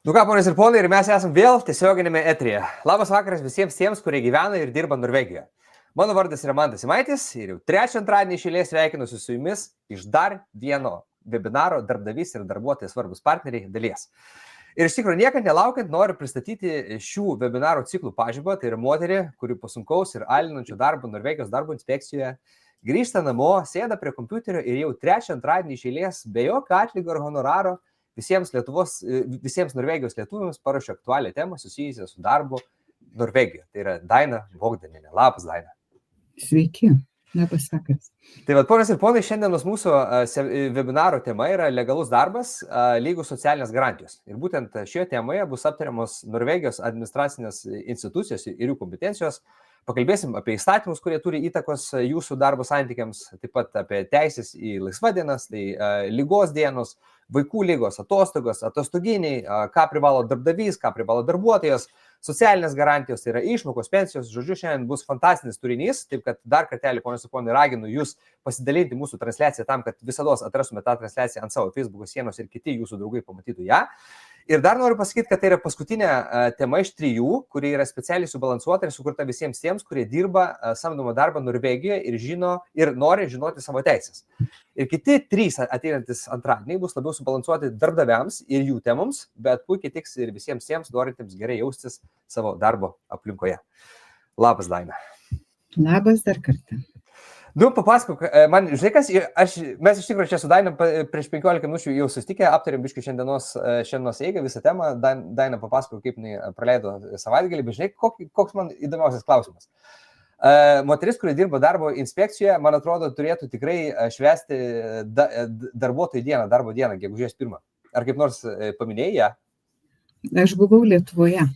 Nu ką, ponės ir ponai, ir mes esame vėl tiesioginėme eteryje. Labas vakaras visiems tiems, kurie gyvena ir dirba Norvegijoje. Mano vardas yra Mantas Simaitis ir jau trečią antradienį iš eilės sveikinuosi su jumis iš dar vieno webinaro Darbdavys ir darbuotojas svarbus partneriai dalies. Ir iš tikrųjų niekad nelaukiant noriu pristatyti šių webinarų ciklų pažybą, tai yra moterį, kuri po sunkaus ir alinančio darbo Norvegijos darbo inspekcijoje grįžta namo, sėda prie kompiuterio ir jau trečią antradienį iš eilės be jokio atlygio ir honoraro visiems Norvegijos lietuviams paruošė aktualią temą susijusią su darbu Norvegijoje. Tai yra Daina Bogdanienė. Labas, Daina. Sveiki, labas vakaras. Tai vat, ponas ir ponai, šiandienos mūsų webinaro tema yra legalus darbas, lygus socialinės garantijos. Ir būtent šioje temoje bus aptariamos Norvegijos administracinės institucijos ir jų kompetencijos. Pakalbėsim apie įstatymus, kurie turi įtakos jūsų darbo santykiams, taip pat apie teisės į laisvadienas, tai lygos dienos, vaikų lygos, atostogos, atostoginiai, ką privalo darbdavys, ką privalo darbuotojas, socialinės garantijos, tai yra išmokos, pensijos. Žodžiu, šiandien bus fantastinis turinys, taip kad dar kartelį, ponios ir ponai, raginu jūs pasidalinti mūsų transliaciją tam, kad visados atrastumėte tą transliaciją ant savo Facebook'o sienos ir kiti jūsų draugai pamatytų ją. Ir dar noriu pasakyti, kad tai yra paskutinė tema iš 3, kuri yra specialiai subalansuota ir sukurta visiems tiems, kurie dirba samdomą darbą Norvegijoje ir nori žinoti savo teisės. Ir kiti 3 ateinantis antradieniai bus labiau subalansuoti darbdaviams ir jų temoms, bet puikiai tiks ir visiems tiems norintiems gerai jaustis savo darbo aplinkoje. Labas, Daina. Labas dar kartą. Nu, papasakok, man, žinai kas, mes iš tikrųjų čia su Daina prieš 15 minučių jau susitikę, aptarėm biškai šiandienos eigą, visą temą. Daina papasakok, kaip jinai praleido savaitgalį, bet žinai, koks man įdomiausias klausimas. Moteris, kuri dirba darbo inspekcijoje, man atrodo, turėtų tikrai švęsti darbuotojų dieną, darbo dieną, gegužės 1. Ar kaip nors paminėjai ją? Aš buvau Lietuvoje.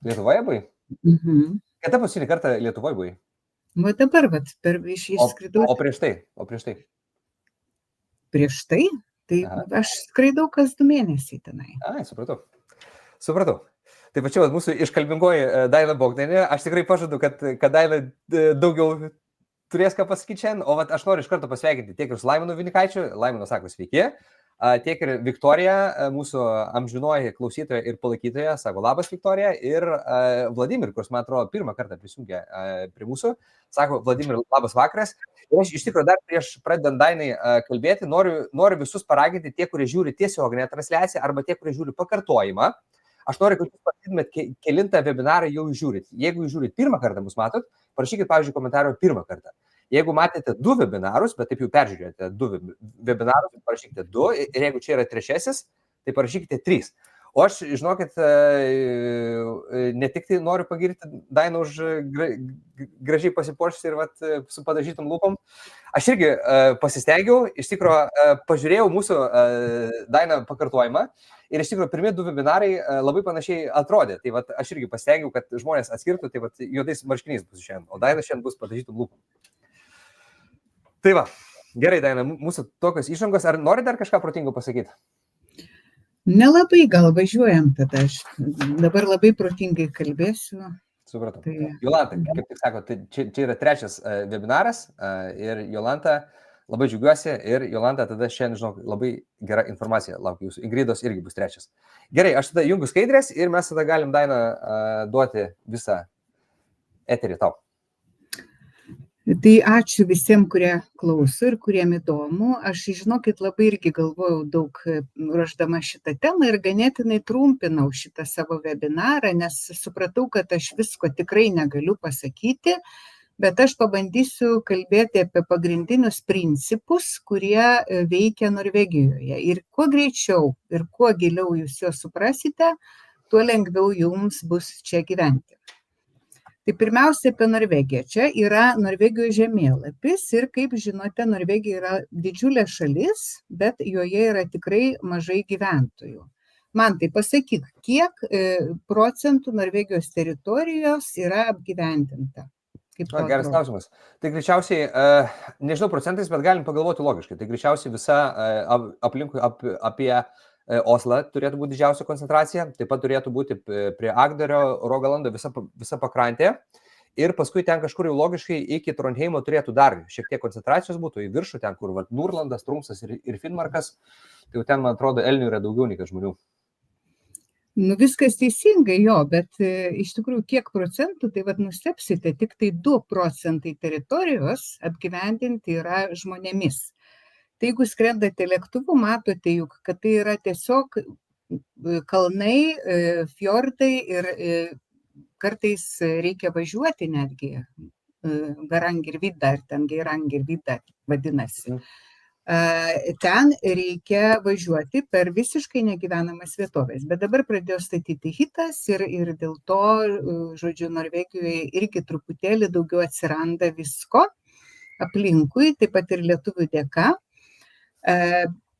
Lietuvoje buvai? Mhm. Kada paskutinį kartą Lietuvoje buvai? O dabar, išskridau. O prieš tai? Prieš tai? Tai Aha. aš skraidau kas 2 mėnesiai tenai. Ai, supratau. Tai pačiu, mūsų iškalbingoji Daina Bogdanienė, aš tikrai pažadu, kad Daina daugiau turės ką pasakyti šiandien, o aš noriu iš karto pasveikinti tiek ir su Laimonu Vinikaičiu, Laimonas sako sveiki, tiek ir Viktorija, mūsų amžinoji klausytoja ir palaikytoja, sako labas Viktorija, ir Vladimir, kuris man atrodo pirmą kartą prisijungė prie mūsų, sako Vladimir, labas vakaras. Ir aš iš tikrųjų dar prieš pradedant Dainai kalbėti, noriu visus paraginti, tie, kurie žiūri tiesioginę transliaciją arba tie, kurie žiūri pakartojimą. Aš noriu, kad jūs pasakytumėt, kelintą webinarą jau žiūrit. Jeigu jūs žiūrit pirmą kartą mus matot, parašykit, pavyzdžiui, komentarą pirmą kartą. Jeigu matėte 2 webinarus, bet taip jau peržiūrėjote 2 webinarus, parašykite 2, ir jeigu čia yra 3, tai parašykite 3. O aš, žinokit, ne tik tai noriu pagirti Dainą už gražiai pasipuošti ir su padažytom lūpom. Aš irgi pasistengiau, iš tikrųjų pažiūrėjau mūsų Dainą pakartojimą ir iš tikrųjų pirmie 2 webinarai labai panašiai atrodė. Tai aš irgi pasistengiau, kad žmonės atskirtų, tai juodais marškiniais bus šiandien, o Daina šiandien bus padažytom lūpom. Tai va, gerai, Daina, mūsų tokios įžangos, ar nori dar kažką protingo pasakyti? Nelabai, gal važiuojam tada. Aš dabar labai protingai kalbėsiu. Supratau. Jolanta, kaip tik sako, tai čia yra 3 webinaras ir Jolanta, labai džiaugiuosi ir Jolanta tada šiandien, žinau, labai gera informacija laukia jūsų. Ingridos irgi bus 3. Gerai, aš tada jungiu skaidrės ir mes tada galim, Daina, duoti visą eterį tau. Tai ačiū visiems, kurie klauso ir kuriem įdomu. Aš, žinokit, labai irgi galvojau daug ruošdama šitą temą ir ganėtinai trumpinau šitą savo webinarą, nes supratau, kad aš visko tikrai negaliu pasakyti, bet aš pabandysiu kalbėti apie pagrindinius principus, kurie veikia Norvegijoje. Ir kuo greičiau ir kuo giliau jūs juos suprasite, tuo lengviau jums bus čia gyventi. Tai pirmiausia apie Norvegiją. Čia yra Norvegijos žemėlapis ir, kaip žinote, Norvegija yra didžiulė šalis, bet joje yra tikrai mažai gyventojų. Man tai pasakyk, kiek procentų Norvegijos teritorijos yra apgyvendinta? Geras klausimas. Tai greičiausiai, nežinau procentais, bet galim pagalvoti logiškai. Tai greičiausiai visa aplinkui apie Oslą turėtų būti didžiausia koncentracija, taip pat turėtų būti prie Agderio, Rogalando visa pakrantė ir paskui ten kažkur jau logiškai iki Trondheimo turėtų dar šiek tiek koncentracijos būtų į viršų, ten kur Nurlandas, Trumsas ir Finnmarkas, tai jau ten, man atrodo, elnių yra daugiau nei žmonių. Nu, viskas teisingai, jo, bet iš tikrųjų kiek procentų, tai nustebsite, tik tai 2 procentai teritorijos apgyvendinti yra žmonėmis. Tai jeigu skrendate lėktuvu, matote juk, kad tai yra tiesiog kalnai, fjordai ir kartais reikia važiuoti netgi Garangirvida, ar ten Geirangirvida vadinasi. Ten reikia važiuoti per visiškai negyvenamas vietovės. Bet dabar pradėjo statyti hitas ir dėl to, žodžiu, Norvegijoje irgi truputėlį daugiau atsiranda visko aplinkui, taip pat ir lietuvių dėka.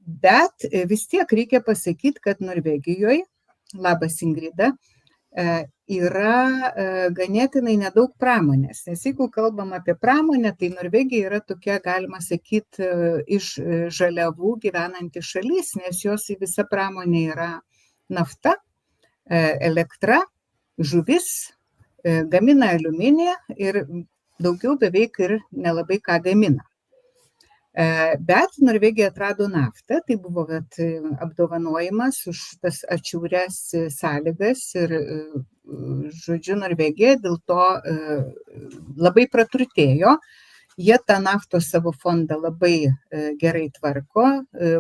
Bet vis tiek reikia pasakyti, kad Norvegijoje, labas Ingrida, yra ganėtinai nedaug pramonės. Nes jeigu kalbam apie pramonę, tai Norvegija yra tokia, galima sakyti, iš žaliavų gyvenanti šalis, nes jos visa pramonė yra nafta, elektra, žuvis, gamina aliuminį ir daugiau beveik ir nelabai ką gamina. Bet Norvegija atrado naftą, tai buvo apdovanojimas už tas atšiaurias sąlygas ir, žodžiu, Norvegija dėl to labai praturtėjo. Jie tą naftos savo fondą labai gerai tvarko.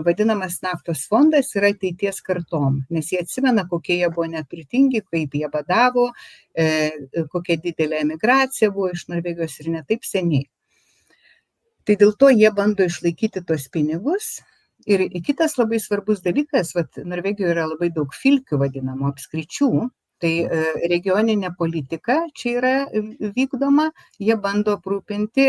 Vadinamas naftos fondas yra ateities kartom, nes jie atsimena, kokie jie buvo neturtingi, kaip jie badavo, kokia didelė emigracija buvo iš Norvegijos ir ne taip seniai. Tai dėl to jie bando išlaikyti tos pinigus. Ir kitas labai svarbus dalykas, Norvegijoje yra labai daug filkių vadinamų apskričių, tai regioninė politika čia yra vykdoma, jie bando aprūpinti,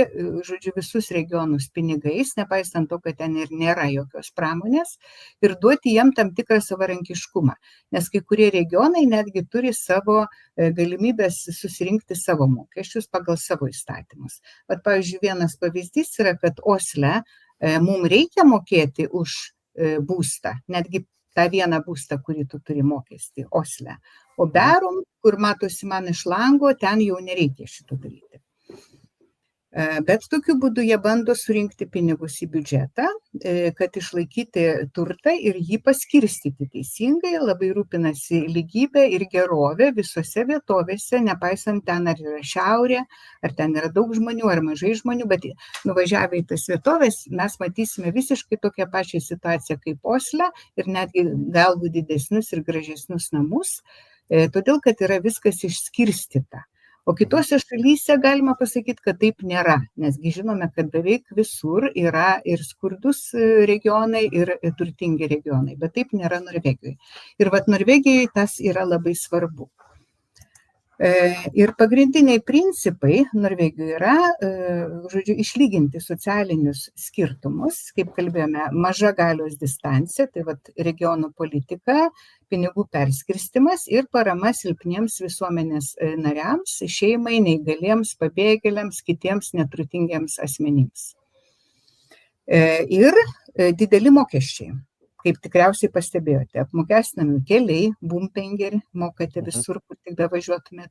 žodžiu, visus regionus pinigais, nepaisant to, kad ten ir nėra jokios pramonės, ir duoti jiem tam tikrą savarankiškumą, nes kai kurie regionai netgi turi savo galimybės susirinkti savo mokesčius pagal savo įstatymus. Pavyzdžiui, vienas pavyzdys yra, kad Osle mums reikia mokėti už būstą, netgi tą vieną būstą, kurį tu turi mokestį Osle. O Bærum, kur matosi man iš lango, ten jau nereikia šito daryti. Bet tokiu būdu jie bando surinkti pinigus į biudžetą, kad išlaikyti turtą ir jį paskirstyti teisingai, labai rūpinasi lygybę ir gerovę visose vietovėse, nepaisant ten ar yra šiaurė, ar ten yra daug žmonių, ar mažai žmonių, bet nuvažiavę į tas vietovės mes matysime visiškai tokią pačią situaciją kaip Osle ir netgi galbūt didesnius ir gražesnius namus, todėl kad yra viskas išskirstyta. O kitose šalyse galima pasakyti, kad taip nėra, nesgi žinome, kad beveik visur yra ir skurdus regionai, ir turtingi regionai, bet taip nėra Norvegijoje. Ir Norvegijoje tas yra labai svarbu. Ir pagrindiniai principai Norvegijoje yra, žodžiu, išlyginti socialinius skirtumus, kaip kalbėjome, maža galios distancija, tai regionų politika, pinigų perskirstimas ir parama silpniems visuomenės nariams, šeimai, neįgaliems, pabėgėliams, kitiems neturtingiems asmenims. Ir dideli mokesčiai. Kaip tikriausiai pastebėjote, apmokestinami keliai, bumpengeri, mokate visur, kur tik bevažiuotumėt.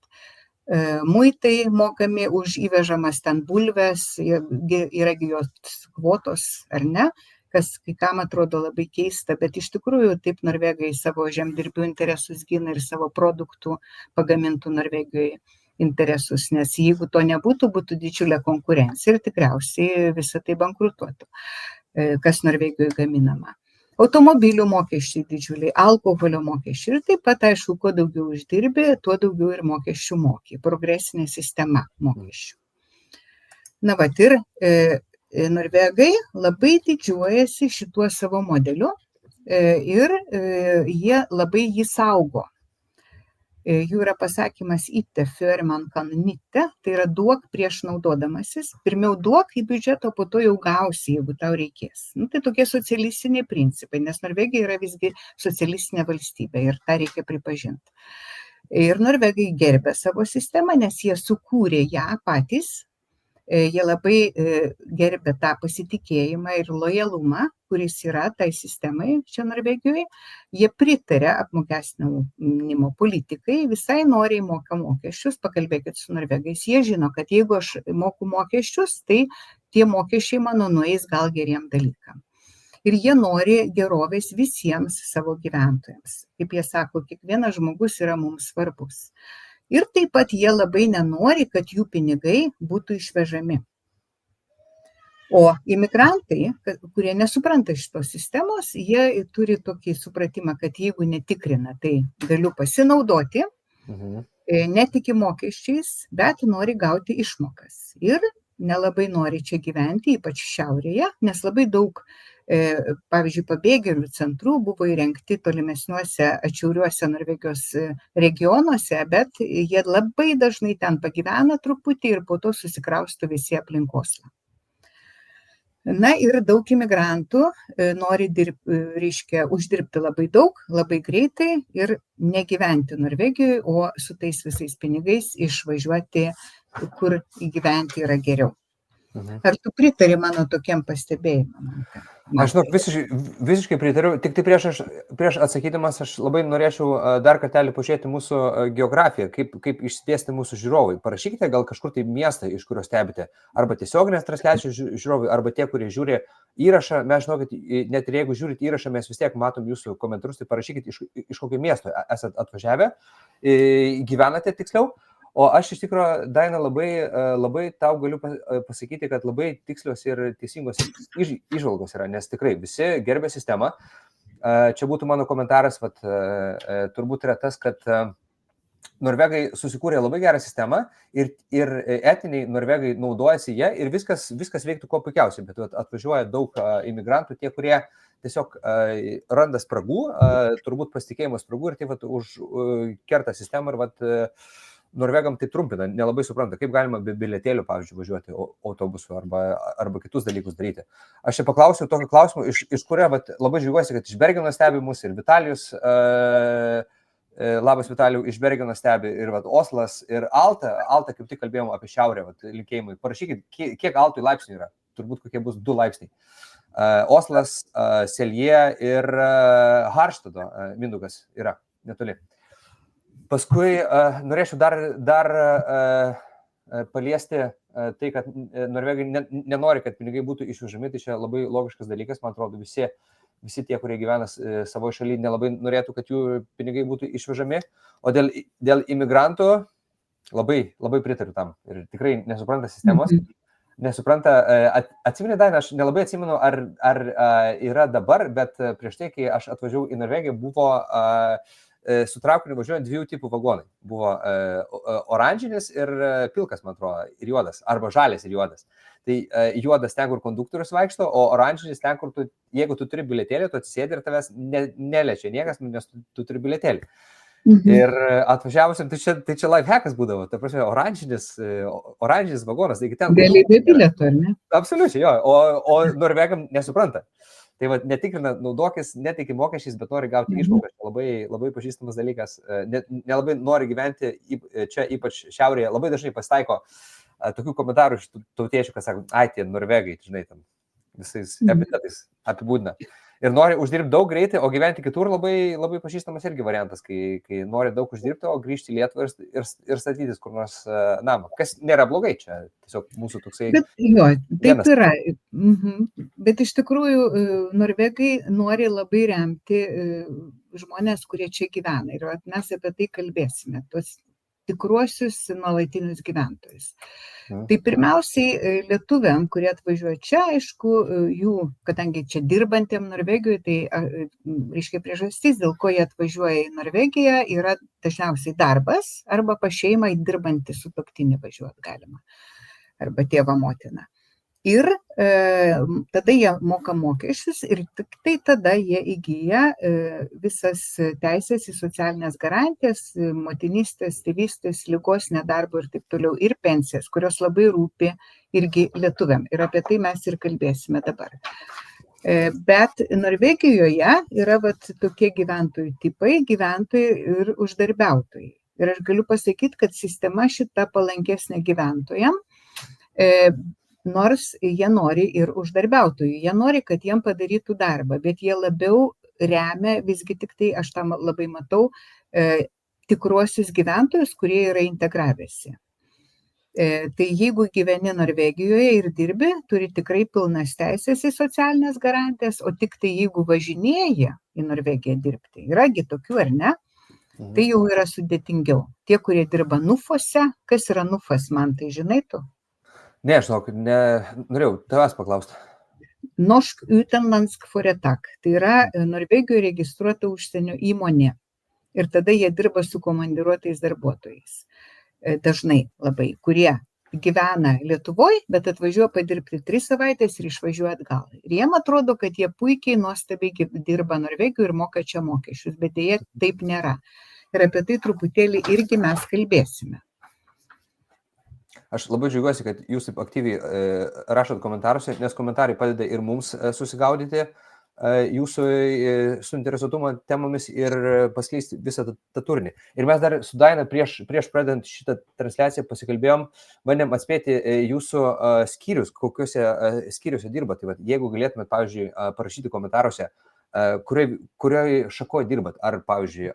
Muitai mokami už įvežamas ten bulves, yra jos kvotos ar ne, kas kai kam atrodo labai keista, bet iš tikrųjų taip norvegai savo žemdirbių interesus gina ir savo produktų pagamintų Norvegijoje interesus, nes jeigu to nebūtų, būtų didžiulė konkurencija ir tikriausiai visą tai bankrutuotų, kas Norvegijoje gaminama. Automobilių mokesčiai didžiuliai, alkoholio mokesčiai ir taip pat, aišku, kuo daugiau uždirbi, tuo daugiau ir mokesčių moki. Progresinė sistema mokesčių. Ir norvegai labai didžiuojasi šituo savo modeliu ir jie labai jį saugo. Jų yra pasakymas itte før man kan nytte, tai yra duok prieš naudodamasis, pirmiau duok į biudžetą, po to jau gausi, jeigu tau reikės. Tai tokie socialistiniai principai, nes Norvegija yra visgi socialistinė valstybė ir tą reikia pripažinti. Ir norvegai gerbė savo sistemą, nes jie sukūrė ją patys, jie labai gerbė tą pasitikėjimą ir lojalumą, kuris yra tai sistemai čia Norvegijoje. Jie pritarė apmokestinimo politikai, visai noriai moka mokesčius, pakalbėkit su norvegais. Jie žino, kad jeigu aš moku mokesčius, tai tie mokesčiai mano nueis gal geriem dalykam. Ir jie nori gerovės visiems savo gyventojams. Kaip jie sako, kiekvienas žmogus yra mums svarbus. Ir taip pat jie labai nenori, kad jų pinigai būtų išvežami. O imigrantai, kurie nesupranta šitos sistemos, jie turi tokį supratimą, kad jeigu netikrina, tai galiu pasinaudoti, netiki mokesčiais, bet nori gauti išmokas. Ir nelabai nori čia gyventi, ypač šiaurėje, nes labai daug, pavyzdžiui, pabėgėlių centrų buvo įrengti tolimesniuose atšiauriuose Norvegijos regionuose, bet jie labai dažnai ten pagyvena truputį ir po to susikrausto visi aplinkoslą. Na ir daug imigrantų nori uždirbti labai daug, labai greitai ir negyventi Norvegijoje, o su tais visais pinigais išvažiuoti, kur gyventi yra geriau. Ar tu pritari mano tokiam pastebėjimam? Aš visiškai pritariu, tik tai prieš atsakydamas aš labai norėčiau dar kartelį pažiūrėti mūsų geografiją, kaip išsidėsti mūsų žiūrovai. Parašykite gal kažkur tai miestą, iš kurio stebite, arba tiesioginės transliacijos žiūrovai, arba tie, kurie žiūri įrašą. Mes žinokit, net ir jeigu žiūrite įrašą, mes vis tiek matom jūsų komentarus, tai parašykite iš kokio miesto esate atvažiavę, gyvenate tiksliau. O aš iš tikrųjų, Daina, labai tau galiu pasakyti, kad labai tikslios ir teisingos įžvalgos yra, nes tikrai visi gerbė sistemą. Čia būtų mano komentaras, turbūt yra tas, kad norvegai susikūrė labai gerą sistemą ir etiniai norvegai naudojasi ją ir viskas veiktų kuo puikiausiai, bet atvažiuoja daug imigrantų, tie, kurie tiesiog randa spragų, turbūt pasitikėjimo spragų ir tai užkerta sistemą ir norvegam tai trumpina, nelabai supranta, kaip galima be bilietėlių, pavyzdžiui, važiuoti autobusu arba kitus dalykus daryti. Aš čia paklausiau tokio klausimo, iš kurio labai džiaugiuosi, kad iš Bergeno stebi mus ir Vitalijus, labas Vitalijų, iš Bergeno stebi ir Oslas ir Alta kaip tik kalbėjom apie šiaurę, linkėjimai. Parašykit, kiek Altui laipsnių yra, turbūt kokie bus 2 laipsniai. Oslas, Selje ir Harštado Mindaugas yra netoli. Paskui norėčiau dar paliesti tai, kad norvegai nenori, kad pinigai būtų išvežami, tai čia labai logiškas dalykas, man atrodo, visi tie, kurie gyvena savo šalyje, nelabai norėtų, kad jų pinigai būtų išvežami, o dėl imigrantų labai pritariu tam ir tikrai nesupranta sistemos, atsimeni, Daina, aš nelabai atsimenu, ar yra dabar, bet prieš tai, kai aš atvažiavau į Norvegiją, buvo su traukiniu važiuojant 2 tipų vagonai. Buvo oranžinis ir pilkas, man atrodo, ir juodas, arba žalias ir juodas. Tai juodas ten, kur konduktorius vaikšto, o oranžinis ten, kur jeigu tu turi bilietėlį, tu atsisėdi ir tavęs neliečia niekas, nes tu turi bilietėlį. Ir atvažiavusiam, tai čia life hackas būdavo, ta prasme, oranžinis vagonas. Galybė bilietų, ar ne? Absoliučiai, jo, o norvegam nesupranta. Tai netikrina, naudokis, netiki mokesčiais, bet nori gauti išmokas. Labai pažįstamas dalykas. Nelabai nori gyventi čia, ypač šiaurėje. Labai dažnai pasitaiko tokių komentarų iš tautiečių, kad sako, tie norvegai, žinai, tam visais epitetais apibūdina. Ir nori uždirbti daug greitai, o gyventi kitur labai pažįstamas irgi variantas, kai nori daug uždirbti, o grįžti į Lietuvą ir statytis kur nors namą. Kas nėra blogai čia, tiesiog mūsų toksai... Bet jo, taip yra. Bet iš tikrųjų norvegai nori labai remti žmonės, kurie čia gyvena. Ir mes apie tai kalbėsime, tuos tikruosius nuolatinius gyventojus. Tai pirmiausiai lietuviam, kurie atvažiuoja čia, aišku, jų, kadangi čia dirbantiem Norvegijoje, tai reiškia priežastis, dėl ko jie atvažiuoja į Norvegiją, yra dažniausiai darbas arba pas šeimą dirbantį sutuoktinį važiuoti galima, arba tėvą motiną. Ir tada jie moka mokesčius ir tik tai tada jie įgyja visas teisės į socialinės garantijas, motinystės, tėvystės, ligos, nedarbo ir taip toliau, ir pensijas, kurios labai rūpi irgi lietuviam. Ir apie tai mes ir kalbėsime dabar. Bet Norvegijoje yra tokie gyventojų tipai, gyventojai ir uždarbiautojai. Ir aš galiu pasakyti, kad sistema šita palankesnė gyventojam, nors jie nori ir uždarbiautojų. Jie nori, kad jiem padarytų darbą, bet jie labiau remia, visgi tik tai, aš tam labai matau, tikruosius gyventojus, kurie yra integravęsi. Tai jeigu gyveni Norvegijoje ir dirbi, turi tikrai pilnas teisės į socialinės garantijas, o tik tai jeigu važinėji į Norvegiją dirbti, yragi tokių ar ne, tai jau yra sudėtingiau. Tie, kurie dirba NUFose, kas yra NUFas, man tai žinai tu? Ne, žinok, norėjau tavęs paklausti. Norsk Utenlandsk Foretak. Tai yra Norvegijoje registruota užsienio įmonė. Ir tada jie dirba su komandiruotais darbuotojais. Dažnai labai, kurie gyvena Lietuvoje, bet atvažiuoja padirbti 3 savaitės ir išvažiuoja atgal. Ir jiem atrodo, kad jie puikiai, nuostabiai dirba Norvegijoje ir moka čia mokesčius, bet dėja taip nėra. Ir apie tai truputėlį irgi mes kalbėsime. Aš labai džiaugiuosi, kad jūs taip aktyviai rašot komentaruose, nes komentarai padeda ir mums susigaudyti jūsų suinteresuotumo temomis ir paskleisti visą tą turinį. Ir mes dar su Daina prieš pradedant šitą transliaciją pasikalbėjom, bandėm atspėti jūsų skyrius, kokiuose skyriuose dirbat. Tai jeigu galėtumėt, pavyzdžiui, parašyti komentaruose, kurioje šakoje dirbat, ar, pavyzdžiui,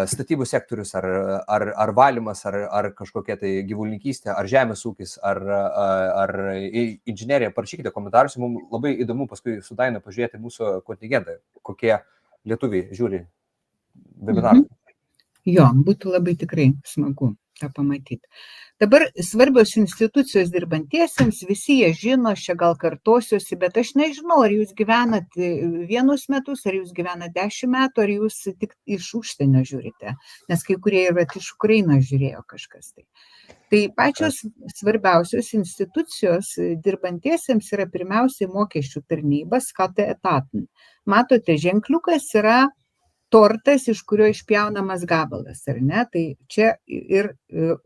statybų sektorius, ar valymas, ar kažkokia tai gyvulininkystė, ar žemės ūkis, ar inžinerija, parašykite komentaruose, mums labai įdomu paskui su Daina pažiūrėti mūsų kontingentą, kokie lietuviai žiūri webinarą. Jo, būtų labai tikrai smagu tą pamatyti. Dabar svarbios institucijos dirbantiesiems, visi jie žino, aš čia gal kartosiuosi, bet aš nežinau, ar jūs gyvenat 1 metus, ar jūs gyvenat 10 metų, ar jūs tik iš užsienio žiūrite, nes kai kurie ir iš Ukrainos žiūrėjo kažkas tai. Tai pačios svarbiausios institucijos dirbantiesiems yra pirmiausiai mokesčių tarnyba, Skatteetaten. Matote, ženkliukas yra tortas, iš kurio išpjaunamas gabalas, ar ne? Tai čia ir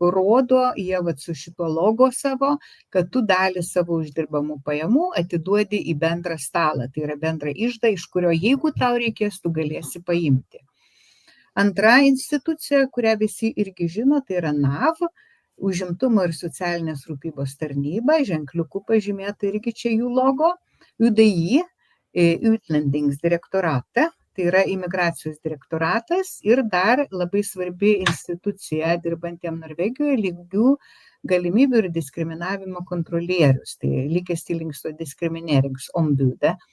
rodo jie su šito logo savo, kad tu dalį savo uždirbamų pajamų atiduodi į bendrą stalą. Tai yra bendra ižda, iš kurio jeigu tau reikės, tu galėsi paimti. Antra institucija, kurią visi irgi žino, tai yra NAV, Užimtumo ir socialinės rūpybos tarnyba, ženkliukų pažymėta irgi čia jų logo, UDI, Utlendingsdirektorate, tai yra imigracijos direktoratas ir dar labai svarbi institucija dirbantiem Norvegijoje lygių galimybių ir diskriminavimo kontrolierius, tai Likestillings og diskrimineringsombudet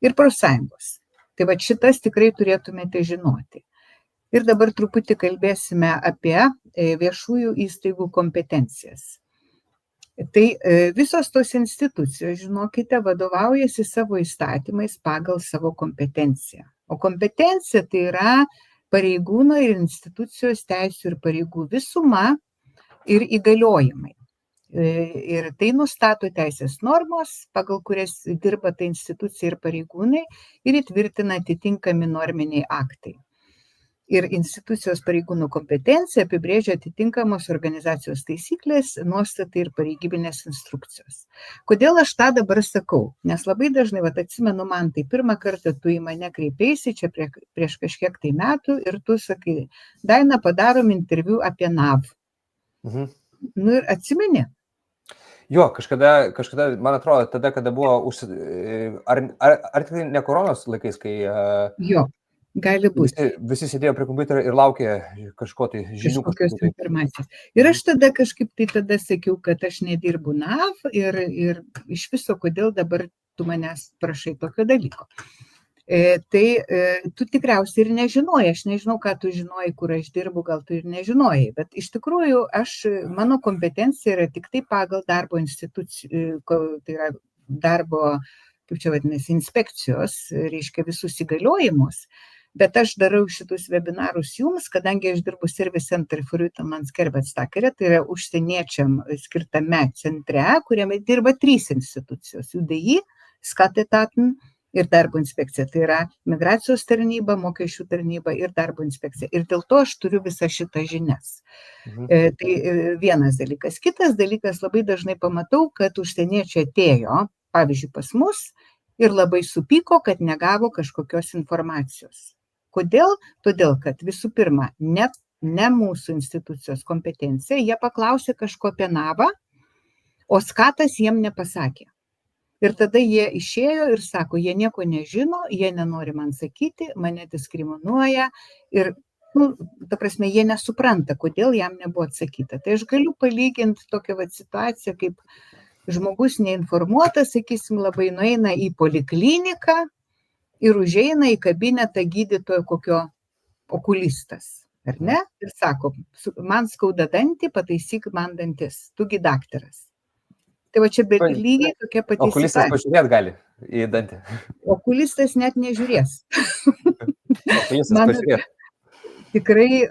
ir profsąjungos. Tai va šitas tikrai turėtumėte žinoti. Ir dabar truputį kalbėsime apie viešųjų įstaigų kompetencijas. Tai visos tos institucijos, žinokite, vadovaujasi savo įstatymais pagal savo kompetenciją. O kompetencija tai yra pareigūno ir institucijos teisių ir pareigų visuma ir įgaliojimai. Ir tai nustato teisės normos, pagal kurias dirba ta institucija ir pareigūnai ir įtvirtina atitinkami norminiai aktai. Ir institucijos pareigūnų kompetencija apibrėžia atitinkamos organizacijos taisyklės, nuostatai ir pareigybinės instrukcijos. Kodėl aš tą dabar sakau? Nes labai dažnai, atsimenu man, tai pirmą kartą tu į mane kreipėsi čia prieš kažkiek tai metų ir tu sakai, Daina, padarom interviu apie NAV. Nu ir atsimeni? Jo, kažkada, man atrodo, tada, kada buvo, ar tikrai ne koronos laikais, kai... Jo. Gali būti. Visi sėdėjo prie kompiuterio ir laukė kažko tai žinių. Kažkokios informacijos. Ir aš tada kažkaip tai tada sakiau, kad aš nedirbu NAV ir iš viso, kodėl dabar tu manęs prašai tokio dalyko. Tai tu tikriausiai ir nežinojai, aš nežinau, ką tu žinojai, kur aš dirbu, gal tu ir nežinojai, bet iš tikrųjų mano kompetencija yra tik tai pagal darbo institucijų, tai yra darbo, kaip čia vadinasi, inspekcijos, reiškia visus įgaliojimus. Bet aš darau šitus webinarus jums, kadangi aš dirbu Service Center for Utenlandsk Arbeidstakere, tai yra užsieniečiam skirtame centre, kuriame dirba 3 institucijos – UDI, Skatteetaten ir darbo inspekcija. Tai yra migracijos tarnyba, mokesčių tarnyba ir darbo inspekcija. Ir dėl to aš turiu visą šitą žinias. Tai vienas dalykas. Kitas dalykas, labai dažnai pamatau, kad užsieniečiai atėjo, pavyzdžiui, pas mus ir labai supyko, kad negavo kažkokios informacijos. Kodėl? Todėl, kad visų pirma, ne mūsų institucijos kompetencija, jie paklausė kažko apie NAVą, o Skatas jiem nepasakė. Ir tada jie išėjo ir sako, jie nieko nežino, jie nenori man sakyti, mane diskriminuoja ir ta prasme, jie nesupranta, kodėl jam nebuvo atsakyta. Tai aš galiu palyginti tokią situaciją, kaip žmogus neinformuotas, sakysim, labai nueina į polikliniką ir užeina į kabinetą gydytojo kokio okulistas, ar ne? Ir sako, man skauda dantį, pataisyk man dantis, tugi daktaras. Tai va čia lygiai tokia pati Okulistas situacija. pažiūrėt gali į dantį. Okulistas net nežiūrės. Okulistas pažiūrėt. Tikrai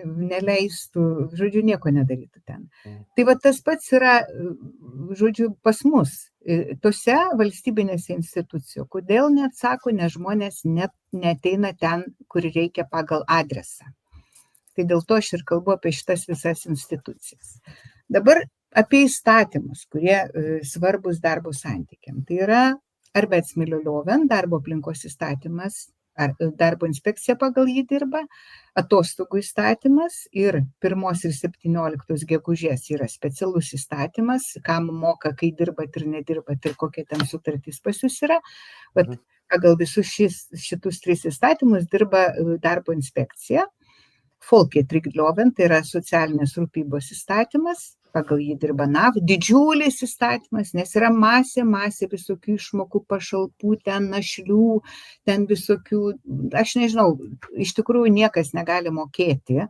neleistų, žodžiu, nieko nedarytų ten. Tai va tas pats yra, žodžiu, pas mus, tose valstybinėse institucijose. Kodėl neatsako, nes žmonės neateina ten, kur reikia pagal adresą. Tai dėl to aš ir kalbu apie šitas visas institucijas. Dabar apie įstatymus, kurie svarbus darbo santykiam. Tai yra arbeidsmiljøloven, darbo aplinkos įstatymas, darbo inspekcija pagal jį dirba, atostogų įstatymas ir 1 ir 17 gegužės yra specialus įstatymas, kam moka, kai dirbat ir nedirbat ir kokia ten sutartis pas jūs yra. Bet pagal visus šitus 3 įstatymus dirba darbo inspekcija. Folketrygdloven, tai yra socialinės rūpybos įstatymas, pagal jį dirba NAV, didžiulis įstatymas, nes yra masė visokių išmokų, pašalpų, ten našlių, ten visokių, aš nežinau, iš tikrųjų niekas negali mokėti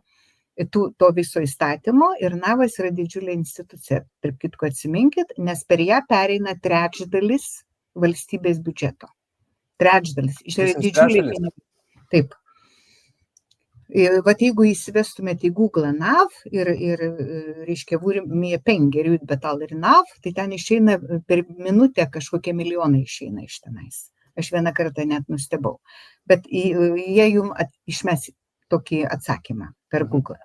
to viso įstatymo ir NAVas yra didžiulė institucija. Tarp kitko atsiminkit, nes per ją pereina 1/3 valstybės biudžeto. 1/3. Iš yra didžiuliai pinigai. Taip. Vat jeigu įsivestumėte į Google NAV ir reiškia, Vurmija Penger utbetaler ir NAV, tai ten išeina per minutę kažkokie milijonai išeina iš tenais. Aš vieną kartą net nustebau. Bet jie jums išmes tokį atsakymą per Google.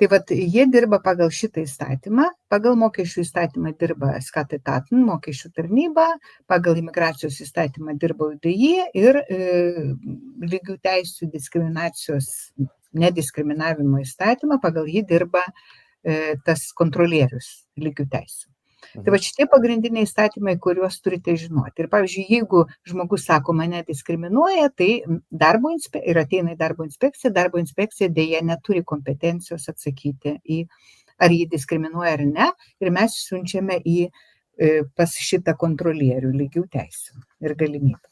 Tai vat jie dirba pagal šitą įstatymą, pagal mokesčių įstatymą dirba Skatteetaten, mokesčių tarnyba, pagal imigracijos įstatymą dirba UDI ir lygių teisių diskriminacijos nediskriminavimo įstatymą, pagal jį dirba tas kontrolierius lygių teisių. Tai va šitie pagrindiniai įstatymai, kuriuos turite žinoti. Ir pavyzdžiui, jeigu žmogus sako, mane diskriminuoja, tai ir ateina į darbo inspekcija dėja neturi kompetencijos atsakyti į, ar jį diskriminuoja ar ne, ir mes siunčiame pas šitą kontrolierių lygių teisių ir galimybių.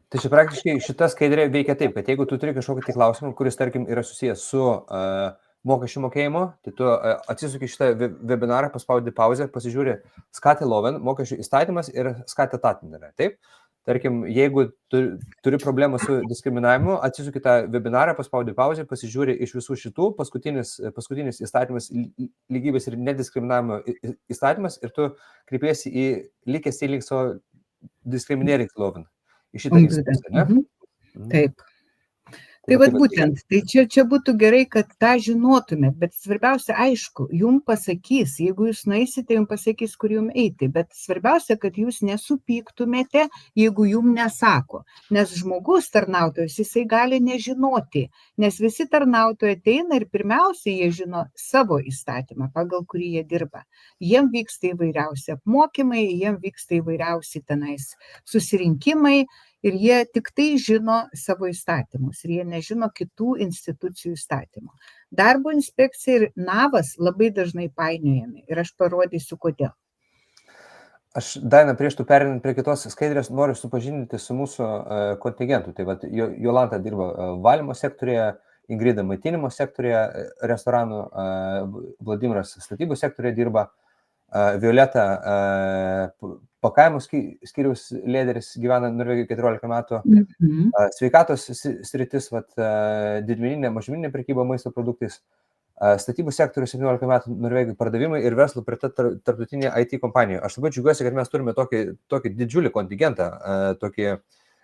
Tai čia praktiškai šita skaidrė veikia taip, kad jeigu tu turi kažkokį tai klausimą, kuris, tarkim, yra susijęs su mokesčių mokėjimo, tai tu atsisuki šitą webinarą, paspaudi pauzę, pasižiūri Skatteloven, mokesčių įstatymas ir Skatteetaten yra, taip? Tarkim, jeigu turi problemą su diskriminavimu, atsisuki tą webinarą, paspaudi pauzę, pasižiūri iš visų šitų, paskutinis įstatymas lygybės ir nediskriminavimo įstatymas ir tu kreipiesi į likęs įlinkso discriminating loven. Į šitą instituciją, ne? Taip. Tai vat būtent, tai čia būtų gerai, kad tą žinotumėt, bet svarbiausia, aišku, jums pasakys, jeigu jūs nueisite, jums pasakys, kur jums eiti, bet svarbiausia, kad jūs nesupyktumėte, jeigu jums nesako, nes žmogus tarnautojas, jisai gali nežinoti, nes visi tarnautojai ateina ir pirmiausia, jie žino savo įstatymą, pagal kurį jie dirba. Jiem vyksta įvairiausi apmokymai, jiem vyksta įvairiausi tenais susirinkimai, ir jie tik tai žino savo įstatymus ir jie nežino kitų institucijų įstatymų. Darbo inspekcija ir NAVas labai dažnai painiojami ir aš parodysiu, kodėl. Aš, Daina, prieš tu perinant prie kitos skaidrės, noriu supažindinti su mūsų kontingentu. Tai vat, Jolanta dirba valymo sektorėje, Ingrida maitinimo sektorėje, restoranų, Vladimiras statybų sektorėje dirba, Violeta pakavimo skyriaus lyderis gyvena Norvegijoje 14 metų, sveikatos sritis, didmeninė, mažmeninė prekyba maisto produktais, statybų sektorius 17 metų Norvegijoje pardavimai ir verslo prie tarptautinė IT kompanija. Aš labai džiaugiuosi, kad mes turime tokį didžiulį kontingentą,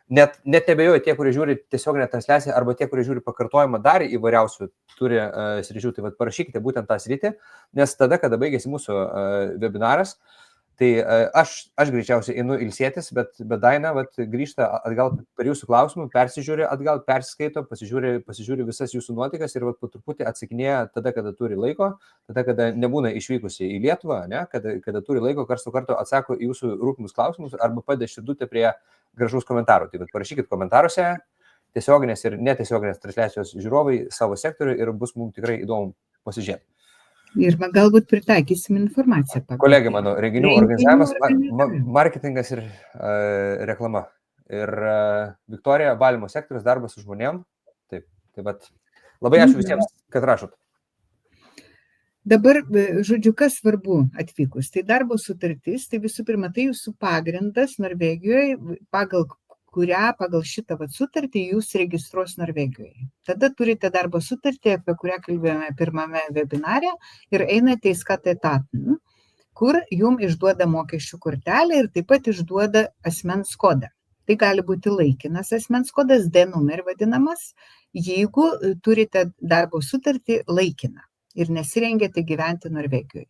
net nebejoju tie, kurie žiūri tiesioginę transliaciją arba tie, kurie žiūri pakartojimą dar įvairiausių turi sričių, tai parašykite būtent tą sritį, nes tada, kada baigėsi mūsų webinaras, tai aš greičiausiai einu ilsėtis, bet Daina grįžta atgal per jūsų klausimų, persižiūri atgal, persiskaito, pasižiūri visas jūsų nuotaikas ir po truputį atsakinėja tada, kada turi laiko, tada, kada nebūna išvykusi į Lietuvą, ne? Kada turi laiko, karts nuo karto atsako į jūsų rūpimus klausimus arba padeda širdutę prie gražaus komentarų. Tai parašykit komentaruose, tiesioginės ir netiesioginės transliacijos žiūrovai savo sektoriui ir bus mums tikrai įdomu pasižiūrėti. Ir galbūt pritaikysim informaciją. Kolegė mano, renginių organizavimas, marketingas ir reklama. Ir Viktorija, valymo sektorius, darbas su žmonėm. Taip, tai vat. Labai ačiū visiems, kad rašot. Dabar, žodžiu, kas svarbu atvykus? Tai darbo sutartis, tai visų pirma, tai jūsų pagrindas Norvegijoje, pagal šitą sutartį jūs registruos Norvegijoje. Tada turite darbo sutartį, apie kurią kalbėjome pirmame webinare, ir einate į Skatteetaten, kur jums išduoda mokesčių kortelę ir taip pat išduoda asmens kodą. Tai gali būti laikinas asmens kodas, D-numer vadinamas, jeigu turite darbo sutartį laikiną ir nesirengėte gyventi Norvegijoje.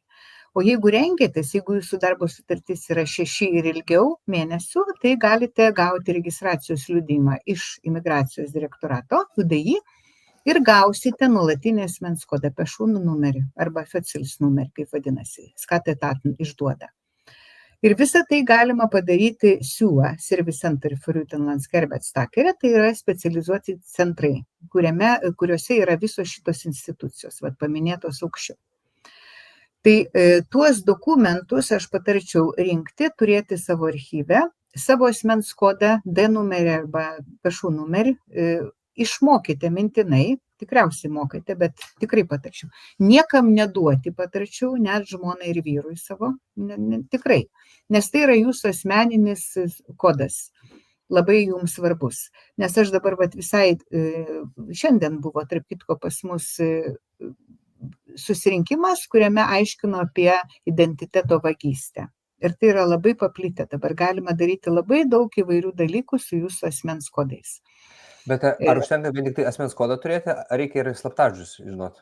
O jeigu rengėtės, jeigu jūsų darbo sutartis yra 6 ir ilgiau mėnesių, tai galite gauti registracijos liudijimą iš imigracijos direktorato, UDI, ir gausite nuolatinį asmens kodą, pešūnų numerį arba Fetsils numerį, kaip vadinasi, Skatteetaten išduoda. Ir visą tai galima padaryti SUA, Service Center for Utenlandsarbeidstakere, tai yra specializuoti centrai, kuriuose yra visos šitos institucijos, paminėtos aukščiau. Tai tuos dokumentus aš patarčiau rinkti, turėti savo archyve, savo asmens kodą, D-numerį arba pešų numerį, išmokite mintinai, tikriausiai mokate, bet tikrai patarčiau. Niekam neduoti patarčiau, net žmonai ir vyrui savo, tikrai, nes tai yra jūsų asmeninis kodas, labai jums svarbus. Nes aš dabar visai, šiandien buvo, tarp kitko, pas mus susirinkimas, kuriame aiškino apie identiteto vagystę. Ir tai yra labai paplitę. Dabar galima daryti labai daug įvairių dalykų su jūsų asmens kodais. Bet ar užtenka vien tik tai asmens kodą turėti, ar reikia ir slaptažodžius žinoti?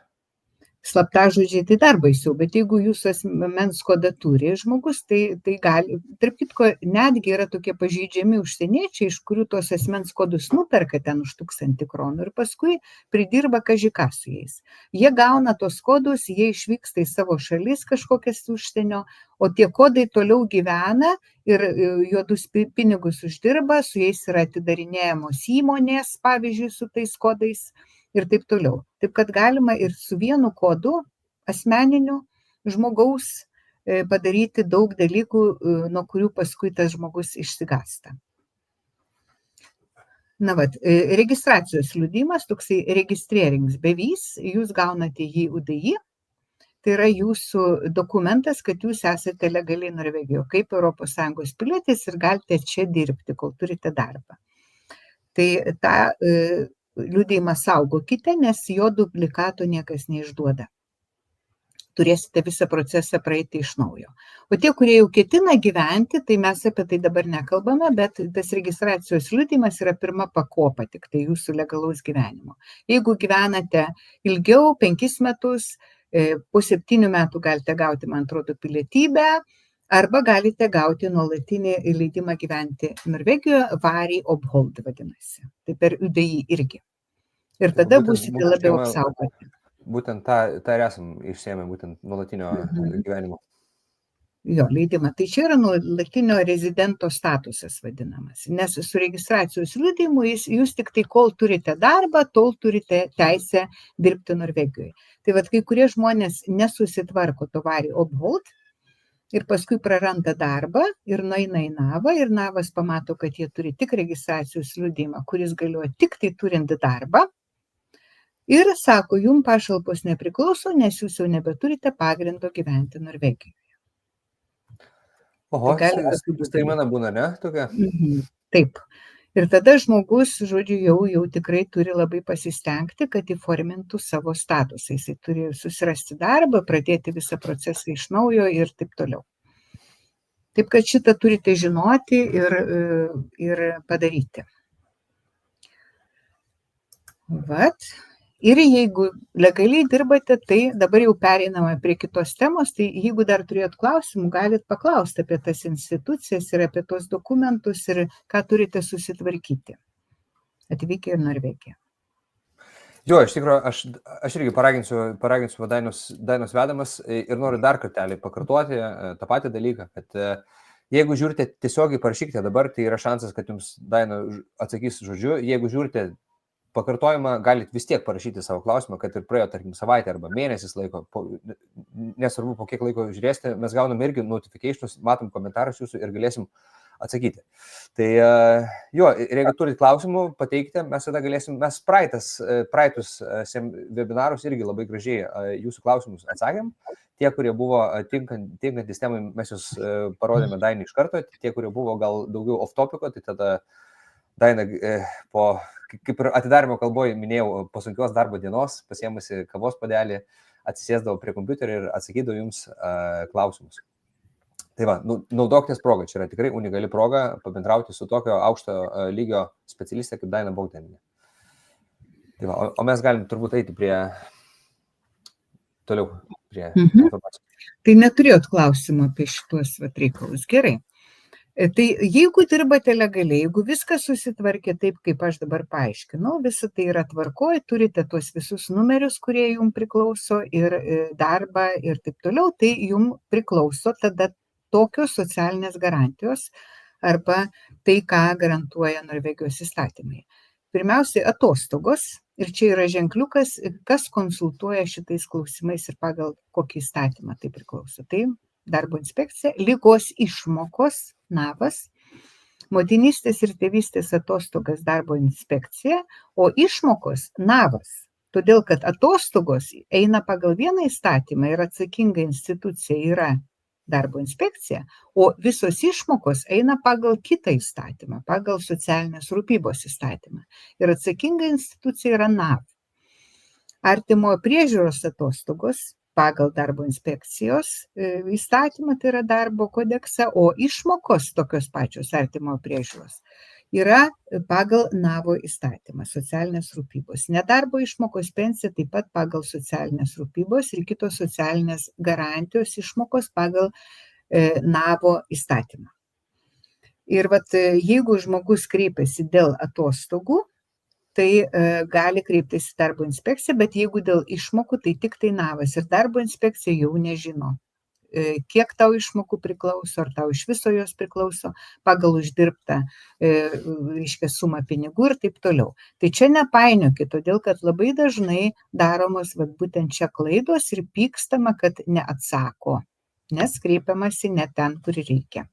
Slaptažodžiai tai dar baisiau, bet jeigu jūsų asmens kodą turi žmogus, tai gali, tarp kitko, netgi yra tokie pažeidžiami užsieniečiai, iš kurių tos asmens kodus nuperka ten už 1000 kronų ir paskui pridirba kažką su jais. Jie gauna tos kodus, jie išvyksta į savo šalis kažkokias užsienio, o tie kodai toliau gyvena ir juodus pinigus uždirba, su jais yra atidarinėjamos įmonės, pavyzdžiui, su tais kodais. Ir taip toliau. Taip, kad galima ir su vienu kodu asmeniniu žmogaus padaryti daug dalykų, nuo kurių paskui tas žmogus išsigąsta. Registracijos liudijimas, toksai registreringsbevis, jūs gaunate jį UDI, tai yra jūsų dokumentas, kad jūs esate legaliai Norvegijoje kaip ES pilietis ir galite čia dirbti, kol turite darbą. Tai tą liudijimą saugokite, nes jo duplikato niekas neišduoda. Turėsite visą procesą praeiti iš naujo. O tie, kurie jau ketina gyventi, tai mes apie tai dabar nekalbame, bet tas registracijos liudijimas yra pirma pakopa tik tai jūsų legalaus gyvenimo. Jeigu gyvenate ilgiau, 5 metus, po 7 metų galite gauti, man atrodo, pilietybę, arba galite gauti nuolatinį leidimą gyventi Norvegijoje, vari obhold vadinasi. Tai per UDI irgi. Ir tada būsite labiau apsaugoti. Būtent tą ir esam išsiėmę, būtent nuolatinio gyvenimo. Jo, leidimą. Tai čia yra nuolatinio rezidento statusas vadinamas. Nes su registracijos liudijimu jūs tik tai, kol turite darbą, tol turite teisę dirbti Norvegijoje. Tai kai kurie žmonės nesusitvarko to vari obhold, ir paskui praranda darbą ir nueina į Navą ir Navas pamato, kad jie turi tik registracijos liudijimą, kuris galioja tik tai turint darbą ir sako, jums pašalpos nepriklauso, nes jūs jau nebeturite pagrindo gyventi Norvegijoje. Oho, staigmena būna, ne? Tokia? Taip. Ir tada žmogus, žodžiu, jau tikrai turi labai pasistengti, kad įformintų savo statusą. Jisai turi susirasti darbą, pradėti visą procesą iš naujo ir taip toliau. Taip, kad šitą turite žinoti ir padaryti. Ir jeigu legaliai dirbate, tai dabar jau pereiname prie kitos temos, tai jeigu dar turėjot klausimų, galite paklausti apie tas institucijas ir apie tos dokumentus ir ką turite susitvarkyti. Atvykę į Norvegiją. Jo, iš tikrųjų, aš irgi paraginsiu Dainos vedamas ir noriu dar kartelį pakartoti tą patį dalyką, kad jeigu žiūrite tiesiogiai, parašykite dabar, tai yra šansas, kad jums Daina atsakys žodžiu, jeigu žiūrite pakartojimą galit vis tiek parašyti savo klausimą, kad ir praėjo, tarkim, savaitę arba mėnesis laiko, nesvarbu, po kiek laiko žiūrėsite, mes gaunam irgi notificationus, matom komentarus jūsų ir galėsim atsakyti. Tai jo, ir jeigu turit klausimų, pateikite, mes tada galėsim, mes praeitus webinarus irgi labai gražiai jūsų klausimus atsakėm. Tie, kurie buvo tinkantis temai, mes jūs parodėme Dainai iš karto, tie, kurie buvo gal daugiau off-topiko, tai tada Daina kaip ir atidarimo kalboje minėjau, po sunkios darbo dienos, pasiėmusi kavos puodelį, atsisėsdavo prie kompiuterio ir atsakydavo jums klausimus. Tai va, naudokitės progą, čia yra tikrai unikali proga pabendrauti su tokio aukšto lygio specialistė kaip Daina Bogdanienė. Tai va, o mes galim turbūt eiti toliau prie informacijos. Tai neturėjot klausimų apie šitos reikalus. Gerai. Tai jeigu dirbate legaliai, jeigu viskas susitvarkė taip, kaip aš dabar paaiškinau, visa tai yra tvarkoj, turite tuos visus numerius, kurie jums priklauso ir darbą ir taip toliau, tai jums priklauso tada tokios socialinės garantijos arba tai, ką garantuoja Norvegijos įstatymai. Pirmiausiai atostogos, ir čia yra ženkliukas, kas konsultuoja šitais klausimais ir pagal kokį įstatymą tai priklauso. Tai darbo inspekcija, ligos išmokos, NAVAS, motinystės ir tėvystės atostogas darbo inspekcija, o išmokos NAVAS. Todėl, kad atostogos eina pagal vieną įstatymą ir atsakinga institucija yra darbo inspekcija, o visos išmokos eina pagal kitą įstatymą, pagal socialinės rūpybos įstatymą. Ir atsakinga institucija yra NAV. Artimojo priežiūros atostogos pagal darbo inspekcijos įstatymą, tai yra darbo kodeksą, o išmokos tokios pačios artimojo priežiūros yra pagal NAVO įstatymą, socialinės rūpybos. Nedarbo išmokos pensija taip pat pagal socialinės rūpybos ir kitos socialinės garantijos išmokos pagal NAVO įstatymą. Ir jeigu žmogus kreipiasi dėl atostogų, tai gali kreiptis į darbo inspekciją, bet jeigu dėl išmokų, tai tik tai NAVAS ir darbo inspekcija jau nežino, kiek tau išmokų priklauso, ar tau iš viso jos priklauso, pagal uždirbtą sumą pinigų ir taip toliau. Tai čia nepainiokit, todėl kad labai dažnai daromos būtent čia klaidos ir pykstama, kad neatsako, nes kreipiamasi ne ten, kur reikia.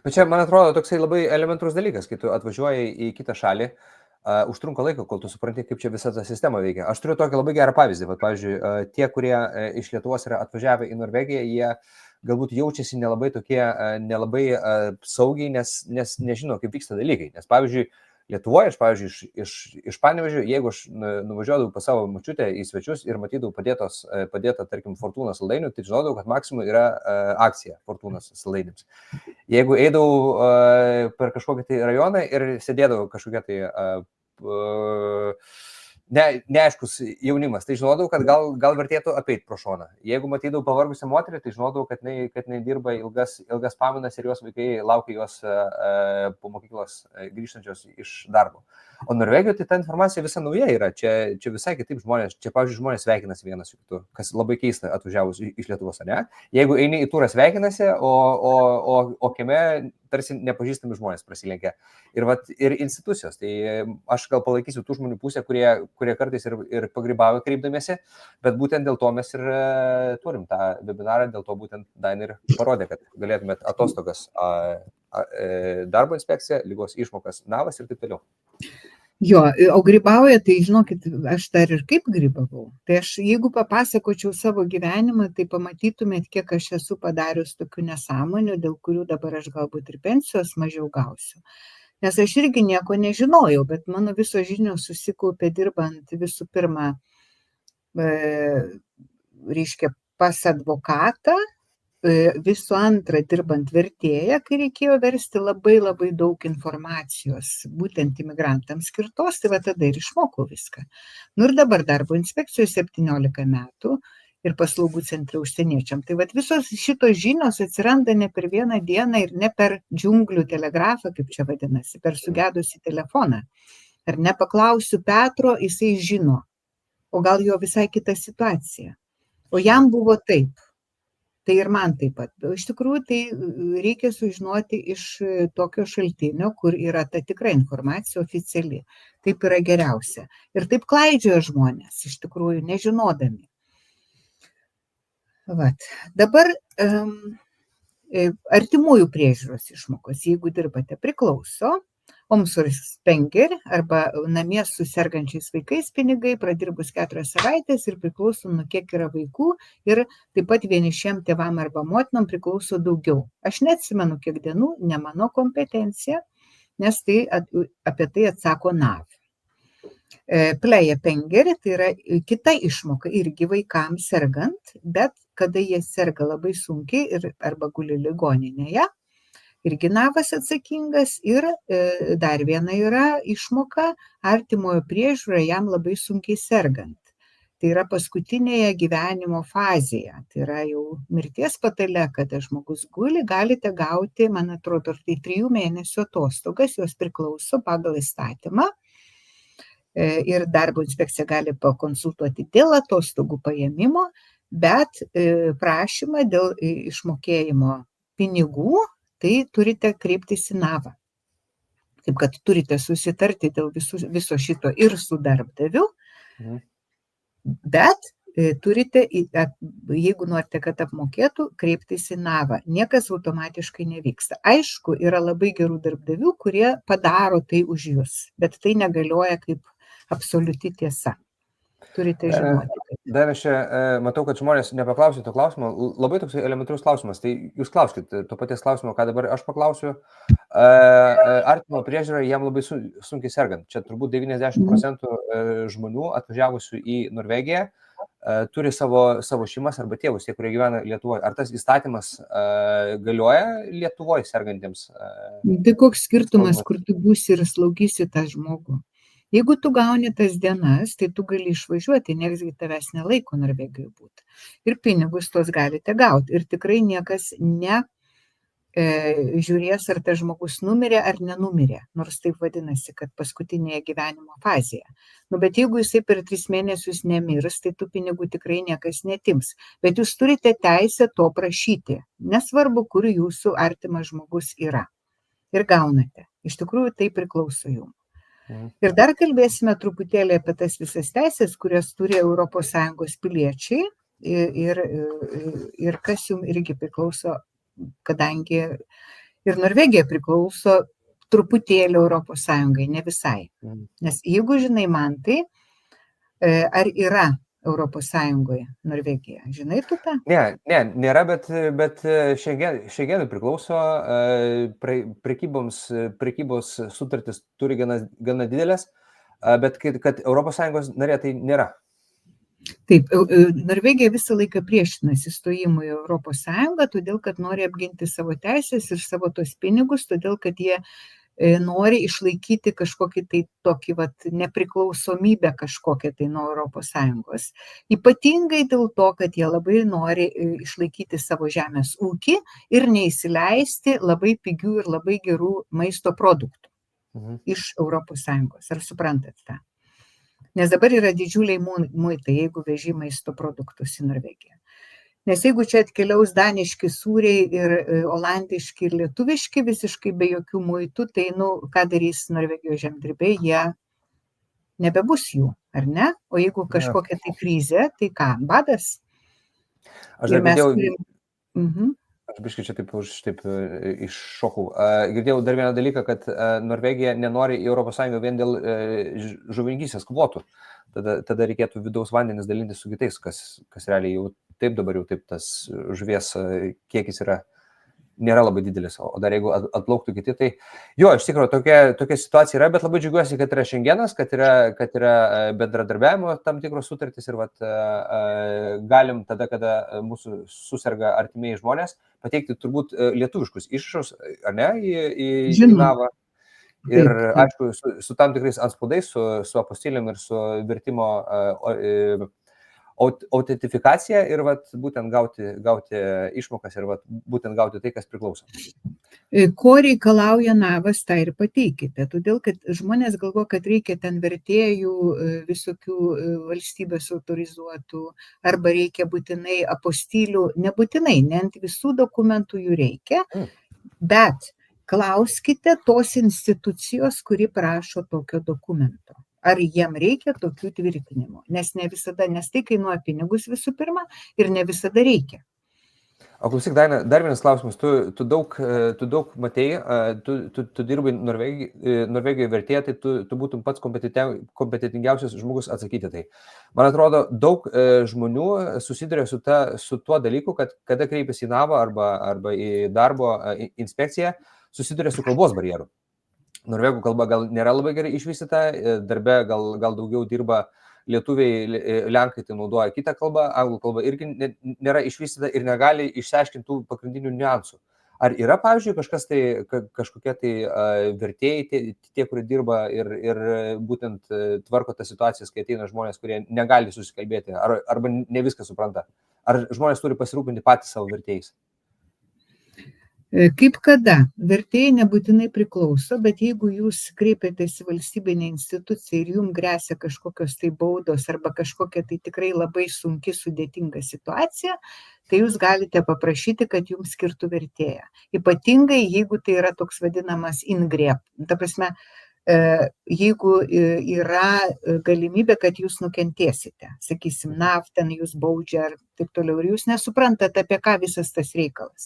Bet čia, man atrodo, toksai labai elementarus dalykas, kai tu atvažiuoji į kitą šalį, užtrunka laiko, kol tu supranti, kaip čia visa ta sistema veikia. Aš turiu tokį labai gerą pavyzdį. Pavyzdžiui, tie, kurie iš Lietuvos yra atvažiavę į Norvegiją, jie galbūt jaučiasi nelabai saugiai, nes nežino, kaip vyksta dalykai. Nes, pavyzdžiui, Lietuvoje, iš Panevėžio, jeigu aš nuvažiuodavau pas savo močiutę į svečius ir matydavau padėtą, tarkim, Fortūnos saldainių, tai žinodavau, kad maksimum yra akcija Fortūnos saldainiams. Jeigu eidavau per kažkokį tai rajoną ir sėdėdavau kažkokia tai neaiškus jaunimas, tai žinodavau, kad gal vertėtų apeiti pro šoną. Jeigu matydavau pavargusią moterį, tai žinodavau, kad jinai dirba ilgas pamainas ir jos vaikai laukia jos po mokyklos grįžtančios iš darbo. O Norvegijoje tai ta informacija visa nauja yra. Čia visai kitaip žmonės. Čia, pavyzdžiui, žmonės sveikinasi vienas su kitu, kas labai keista atvažiavus iš Lietuvos, ne? Jeigu eini į turą sveikinasi, o kieme tarsi nepažįstami žmonės prasilenkia. Ir institucijos. Tai aš gal palaikysiu tų žmonių pusę, kurie kartais ir pagrybavo kreipdamiesi, bet būtent dėl to mes ir turim tą webinarą, dėl to būtent Daina ir parodė, kad galėtumėt atostogas, darbo inspekcija, ligos išmokas, NAVAS ir taip toliau. Jo, o grybauja, tai žinokit, aš dar ir kaip grybavau. Tai aš, jeigu papasakočiau savo gyvenimą, tai pamatytumėt, kiek aš esu padarius tokių nesąmonių, dėl kurių dabar aš galbūt ir pensijos mažiau gausiu. Nes aš irgi nieko nežinojau, bet mano visos žinios susikaupė dirbant visų pirma, pas advokatą, visų antra dirbant vertėją, kai reikėjo versti labai labai daug informacijos, būtent imigrantams skirtos, tai tada ir išmokau viską. Ir dabar darbo inspekcijoje 17 metų ir paslaugų centre užsieniečiam. Tai visos šitos žinios atsiranda ne per vieną dieną ir ne per džiunglių telegrafą, kaip čia vadinasi, per sugedusį telefoną. Ar nepaklausiu Petro, jisai žino, o gal jo visai kita situacija. O jam buvo taip. Tai ir man taip pat. Iš tikrųjų, tai reikia sužinoti iš tokio šaltinio, kur yra ta tikra informacija oficiali. Taip yra geriausia. Ir taip klaidžioja žmonės, iš tikrųjų, nežinodami. Vat. Dabar artimųjų priežiūros išmokos, jeigu dirbate, priklauso. Omsorgspenger arba namie su sergančiais vaikais pinigai pradirbus 4 savaitės ir priklauso nuo kiek yra vaikų ir taip pat vienišiem tėvam arba motinom priklauso daugiau. Aš neatsimenu kiek dienų, ne mano kompetencija, nes tai apie tai atsako NAV. Plejepenger tai yra kita išmoka irgi vaikams sergant, bet kada jie serga labai sunkiai ir arba guli ligoninėje, irgi NAVas atsakingas ir dar viena yra išmoka artimojo priežiūra jam labai sunkiai sergant. Tai yra paskutinėje gyvenimo fazėje, tai yra jau mirties patale, kada žmogus guli, galite gauti, man atrodo, tai 3 mėnesių atostogas, jos priklauso pagal įstatymą ir darbo inspekcija gali pakonsultuoti dėl atostogų paėmimo, bet prašymą dėl išmokėjimo pinigų tai turite kreiptis į NAVą. Taip kad turite susitarti dėl viso šito ir su darbdaviu, bet turite, jeigu norite, kad apmokėtų, kreiptis į NAVą. Niekas automatiškai nevyksta. Aišku, yra labai gerų darbdavių, kurie padaro tai už jūs, bet tai negalioja kaip absoliuti tiesa. Turite žinoti. Dar aš čia matau, kad žmonės nepaklausė to klausimo. Labai toks elementarus klausimas. Tai jūs klauskit to paties klausimo, ką dabar aš paklausiu. Artimo priežiūra jam labai sunkiai sergant. Čia turbūt 90% žmonių atvažiavusių į Norvegiją turi savo šeimas arba tėvus, tie, kurie gyvena Lietuvoje. Ar tas įstatymas galioja Lietuvoje sergantiems? Tai koks skirtumas, kur tu būsi ir slaugysi tą žmogų? Jeigu tu gauni tas dienas, tai tu gali išvažiuoti, niekas tavęs nelaiko Norvegijoje būti. Ir pinigus tos galite gauti. Ir tikrai niekas žiūrės, ar tas žmogus numirė ar nenumirė, nors taip vadinasi, kad paskutinėje gyvenimo fazėje. Bet jeigu jisai per 3 mėnesius nemirs, tai tų pinigų tikrai niekas netims. Bet jūs turite teisę to prašyti, nesvarbu, kur jūsų artimas žmogus yra. Ir gaunate. Iš tikrųjų, tai priklauso jums. Ir dar kalbėsime truputėlį apie tas visas teisės, kurias turi ES piliečiai ir kas jums irgi priklauso, kadangi ir Norvegija priklauso truputėlį ES, ne visai. Nes jeigu žinai man tai, ar yra ES Norvegija, žinai tu tą? Ne, nėra, bet Šengenui priklauso, prekybos sutartis turi gana didelės, bet kad ES narė tai nėra. Taip, Norvegija visą laiką priešinasi stojimui į ES, todėl kad nori apginti savo teisės ir savo tos pinigus, todėl kad jie nori išlaikyti kažkokį tai tokį nepriklausomybę kažkokią tai nuo ES. Ypatingai dėl to, kad jie labai nori išlaikyti savo žemės ūkį ir neįsileisti labai pigių ir labai gerų maisto produktų iš ES. Ar suprantat tą? Nes dabar yra didžiuliai muitai, jeigu veži maisto produktus į Norvegiją. Nes jeigu čia atkeliaus daniški sūriai ir olandiški ir lietuviški visiškai be jokių muitų, tai, ką darys Norvegijos žemdirbiai, jie nebebus jų, ar ne? O jeigu kažkokia tai krizė, tai ką, badas? Aš dar girdėjau, aš biškai čia taip iššokau. Girdėjau dar vieną dalyką, kad Norvegija nenori į ES vien dėl žuvininkystės kvotų. Tada reikėtų vidaus vandenis dalinti su kitais, kas realiai jau dabar tas žuvies kiekis nėra labai didelis, o dar jeigu atplauktų kiti, tai jo, iš tikrųjų tokia situacija yra, bet labai džiaugiuosi, kad yra Šengenas, kad yra bendradarbiavimo tam tikros sutartys ir galim tada, kada mūsų suserga artimieji žmonės, pateikti turbūt lietuviškus išrašus, ar ne, į NAVą. Ir aišku, su tam tikrais antspaudais, su apostilėm ir su vertimo autentifikacija ir vat, būtent gauti išmokas ir vat, būtent gauti tai, kas priklauso. Ko reikalauja navas, tą ir pateikite. Todėl, kad žmonės galvoja, kad reikia ten vertėjų visokių valstybės autorizuotų, arba reikia būtinai apostilių, nebūtinai, ne ant visų dokumentų jų reikia, bet klauskite tos institucijos, kuri prašo tokio dokumento. Ar jiem reikia tokių tvirtinimų, nes ne visada, nes tai kainuoja pinigus visų pirma ir ne visada reikia. O klausyk, Daina, dar vienas klausimas. Tu daug matei, tu dirbai Norvegijoje vertėje, tai tu būtum pats kompetitingiausias žmogus atsakyti tai. Man atrodo, daug žmonių susiduria su tuo dalyku, kad kada kreipiasi į NAVą arba į darbo inspekciją, susiduria su kalbos barjeru. Norvegų kalba gal nėra labai gerai išvystyta, darbe gal daugiau dirba lietuviai, lenkai tai naudoja kitą kalbą, anglų kalba irgi nėra išvystyta ir negali išsiaiškinti tų pagrindinių niuansų. Ar yra, pavyzdžiui, kažkokie tai vertėjai, tie, kurie dirba ir būtent tvarko tas situacijas, kai ateina žmonės, kurie negali susikalbėti, arba ne viską supranta? Ar žmonės turi pasirūpinti patys savo vertėjais? Kaip kada? Vertėjai nebūtinai priklauso, bet jeigu jūs kreipiatės į valstybinę instituciją ir jums gresia kažkokios tai baudos arba kažkokia tai tikrai labai sunki, sudėtinga situacija, tai jūs galite paprašyti, kad jums skirtų vertėją. Ypatingai, jeigu tai yra toks vadinamas ingrep. Ta prasme, jeigu yra galimybė, kad jūs nukentėsite, sakysim, NAV ten jūs baudžia ar taip toliau, ir jūs nesuprantate, apie ką visas tas reikalas.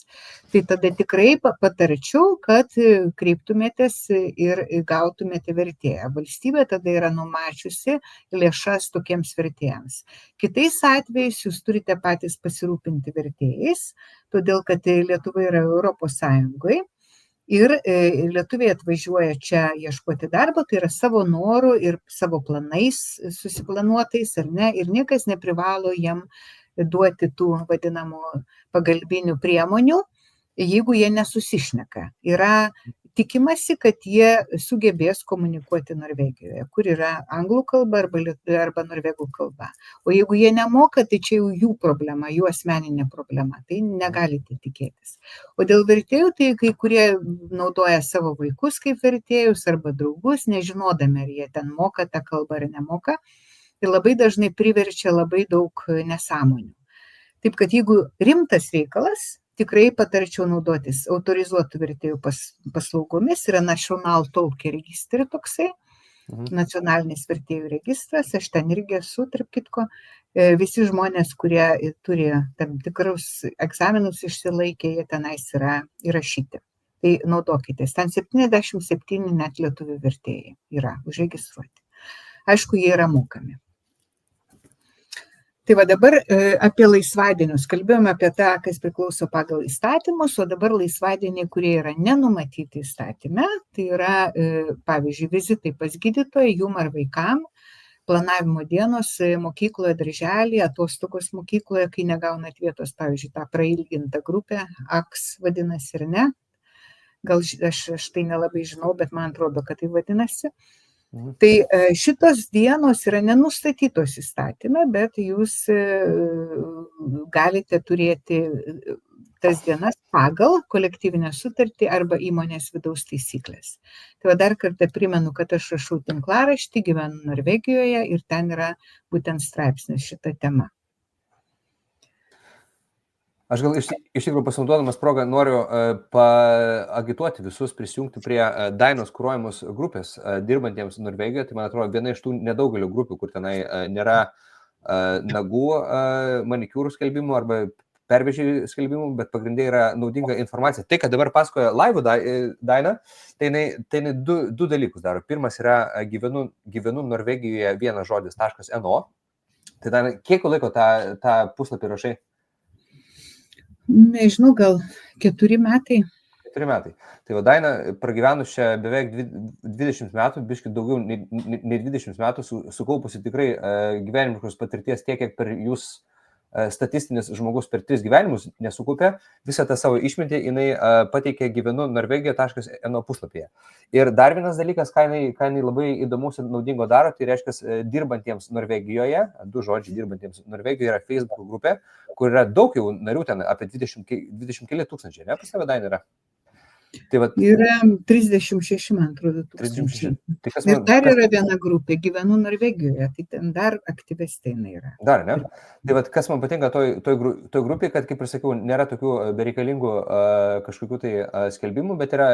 Tai tada tikrai patarčiau, kad kreiptumėtės ir gautumėte vertėją. Valstybė tada yra numačiusi lėšas tokiems vertėjams. Kitais atvejais jūs turite patys pasirūpinti vertėjais, todėl kad Lietuva yra Europos Sąjungoje. Ir lietuviai atvažiuoja čia ieškoti darbo, tai yra savo norų ir savo planais susiplanuotais, ar ne, ir niekas neprivalo jiem duoti tų vadinamų pagalbinių priemonių, jeigu jie nesusišneka. Yra tikimasi, kad jie sugebės komunikuoti Norvegijoje, kur yra anglų kalba arba norvegų kalba. O jeigu jie nemoka, tai čia jau jų problema, jų asmeninė problema, tai negalite tikėtis. O dėl vertėjų, tai kai kurie naudoja savo vaikus kaip vertėjus arba draugus, nežinodami, ar jie ten moka tą kalbą ar nemoka, ir labai dažnai priverčia labai daug nesąmonių. Taip kad jeigu rimtas reikalas, tikrai patarčiau naudotis autorizuotų vertėjų paslaugomis, yra National Tolkien registri toksai, nacionalinis vertėjų registras, aš ten irgi esu, tarp kitko, visi žmonės, kurie turi tam tikrus egzaminus išsilaikė, jie tenais yra įrašyti. Tai naudokitės, ten 77 net lietuvių vertėjai yra užregistruoti. Aišku, jie yra mokami. Tai va dabar apie laisvadienius. Kalbėjome apie tą, kas priklauso pagal įstatymus, o dabar laisvadieniai, kurie yra nenumatyti įstatyme, tai yra, pavyzdžiui, vizitai pas gydytoją, jum ar vaikam, planavimo dienos mokykloje, darželyje, atostogos mokykloje, kai negaunat vietos, pavyzdžiui, tą prailgintą grupę, AKS vadinasi ir ne. Gal aš tai nelabai žinau, bet man atrodo, kad tai vadinasi. Tai šitos dienos yra nenustatytos įstatyme, bet jūs galite turėti tas dienas pagal kolektyvinę sutartį arba įmonės vidaus taisyklės. Tai dar kartą primenu, kad aš rašau tinklaraštį, gyvenu Norvegijoje ir ten yra būtent straipsnis šita tema. Aš gal iš tikrųjų pasinaudodamas progą noriu paagituoti visus prisijungti prie Dainos kuruojamos grupės dirbantiems Norvegijoje. Tai man atrodo viena iš tų nedaugelio grupių, kur tenai nėra nagų manikiūrų skelbimų arba pervežėjų skelbimų, bet pagrindai yra naudinga informacija. Tai, kad dabar pasakoja laivų Daina, tai jinai du dalykus daro. Pirmas yra gyvenu Norvegijoje vienas žodis .no. Tai Daina, kiek laiko tą puslapį rašai? Nežinau, gal 4 metai. 4 metai. Tai va Daina, pragyvenus čia beveik 20 metų, biškai daugiau nei 20 metų, sukaupusi tikrai gyvenimiškos patirties tiek, kiek per jūs statistinis žmogus per 3 gyvenimus nesukupė, visą tą savo išmintį jinai pateikė gyvenu norvegija.no puslapyje. Ir dar vienas dalykas, ką jinai labai įdomus ir naudingo daro, tai reiškia dirbantiems Norvegijoje, 2 žodžiai dirbantiems Norvegijoje yra Facebook grupė, kur yra daug jau narių ten, apie 20 keli tūkstančiai, ne, pas tave Daina yra? Tai vat, Yra 36, man atrodo, 36. tūkstančiai. Tai kas Ir dar yra viena grupė, gyvenu Norvegijoje, tai ten dar aktyvestai jinai yra. Dar, ne? Tai vat, kas man patinka toj grupėje, kad, kaip ir sakiau, nėra tokių bereikalingų kažkokių tai skelbimų, bet yra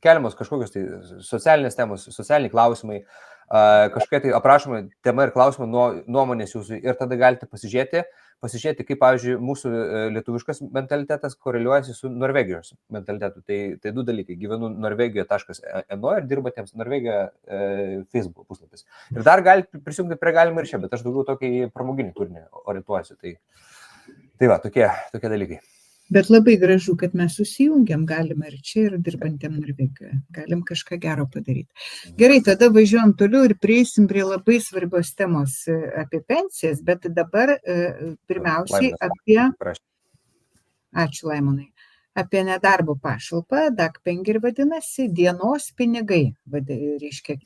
keliamos kažkokios tai socialinės temos, socialiniai klausimai, kažkokia tai aprašoma tema ir klausimai nuomonės jūsų ir tada galite pasižiūrėti, kaip, pavyzdžiui, mūsų lietuviškas mentalitetas koreliuojasi su Norvegijos mentalitetu. Tai 2 dalykai. Gyvenu norvegijoje.no ir dirbatiems Norvegijoje Facebook puslapis. Ir dar galite prisijungti prie galima ir čia, bet aš daugiau tokį pramoginį turinį orientuosiu. Tai va, tokie dalykai. Bet labai gražu, kad mes susijungiam, galime ir čia, ir dirbantiem Norvegijoje. Galim kažką gero padaryti. Gerai, tada važiuojam toliau ir prieisim prie labai svarbios temos apie pensijas, bet dabar pirmiausiai apie... Ačiū, Laimonai. Apie nedarbo pašalpą, DAC5 vadinasi, dienos pinigai, reiškia,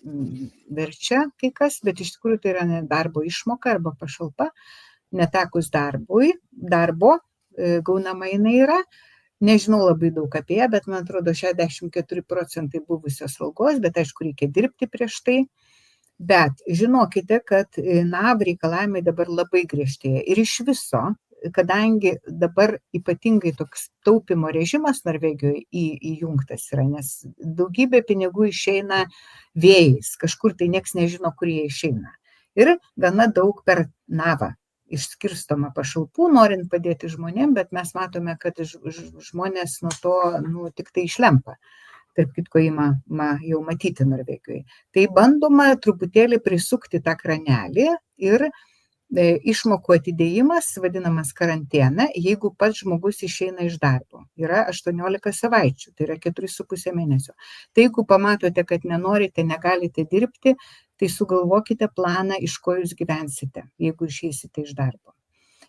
verčia kai kas, bet iš tikrųjų tai yra nedarbo išmoka arba pašalpa, netekus darbo, gaunama jinai yra, nežinau labai daug apie ją, bet man atrodo 64% buvusios algos, bet aišku reikia dirbti prieš tai. Bet žinokite, kad NAV reikalavimai dabar labai griežtėja ir iš viso, kadangi dabar ypatingai toks taupimo režimas Norvegijoje įjungtas yra, nes daugybė pinigų išeina vėjais, kažkur tai nieks nežino, kur jie išeina. Ir gana daug per NAVą išskirstoma pašalpų, norint padėti žmonėm, bet mes matome, kad žmonės nuo to tik tai išlempa. Tarp kitko įma jau matyti Norvegijoje. Tai bandoma truputėlį prisukti tą kranelį ir išmokų atidėjimas, vadinamas karantena, jeigu pats žmogus išeina iš darbo. Yra 18 savaičių, tai yra 4,5 mėnesio. Tai jeigu pamatote, kad nenorite, negalite dirbti, tai sugalvokite planą, iš ko jūs gyvensite, jeigu išeisite iš darbo.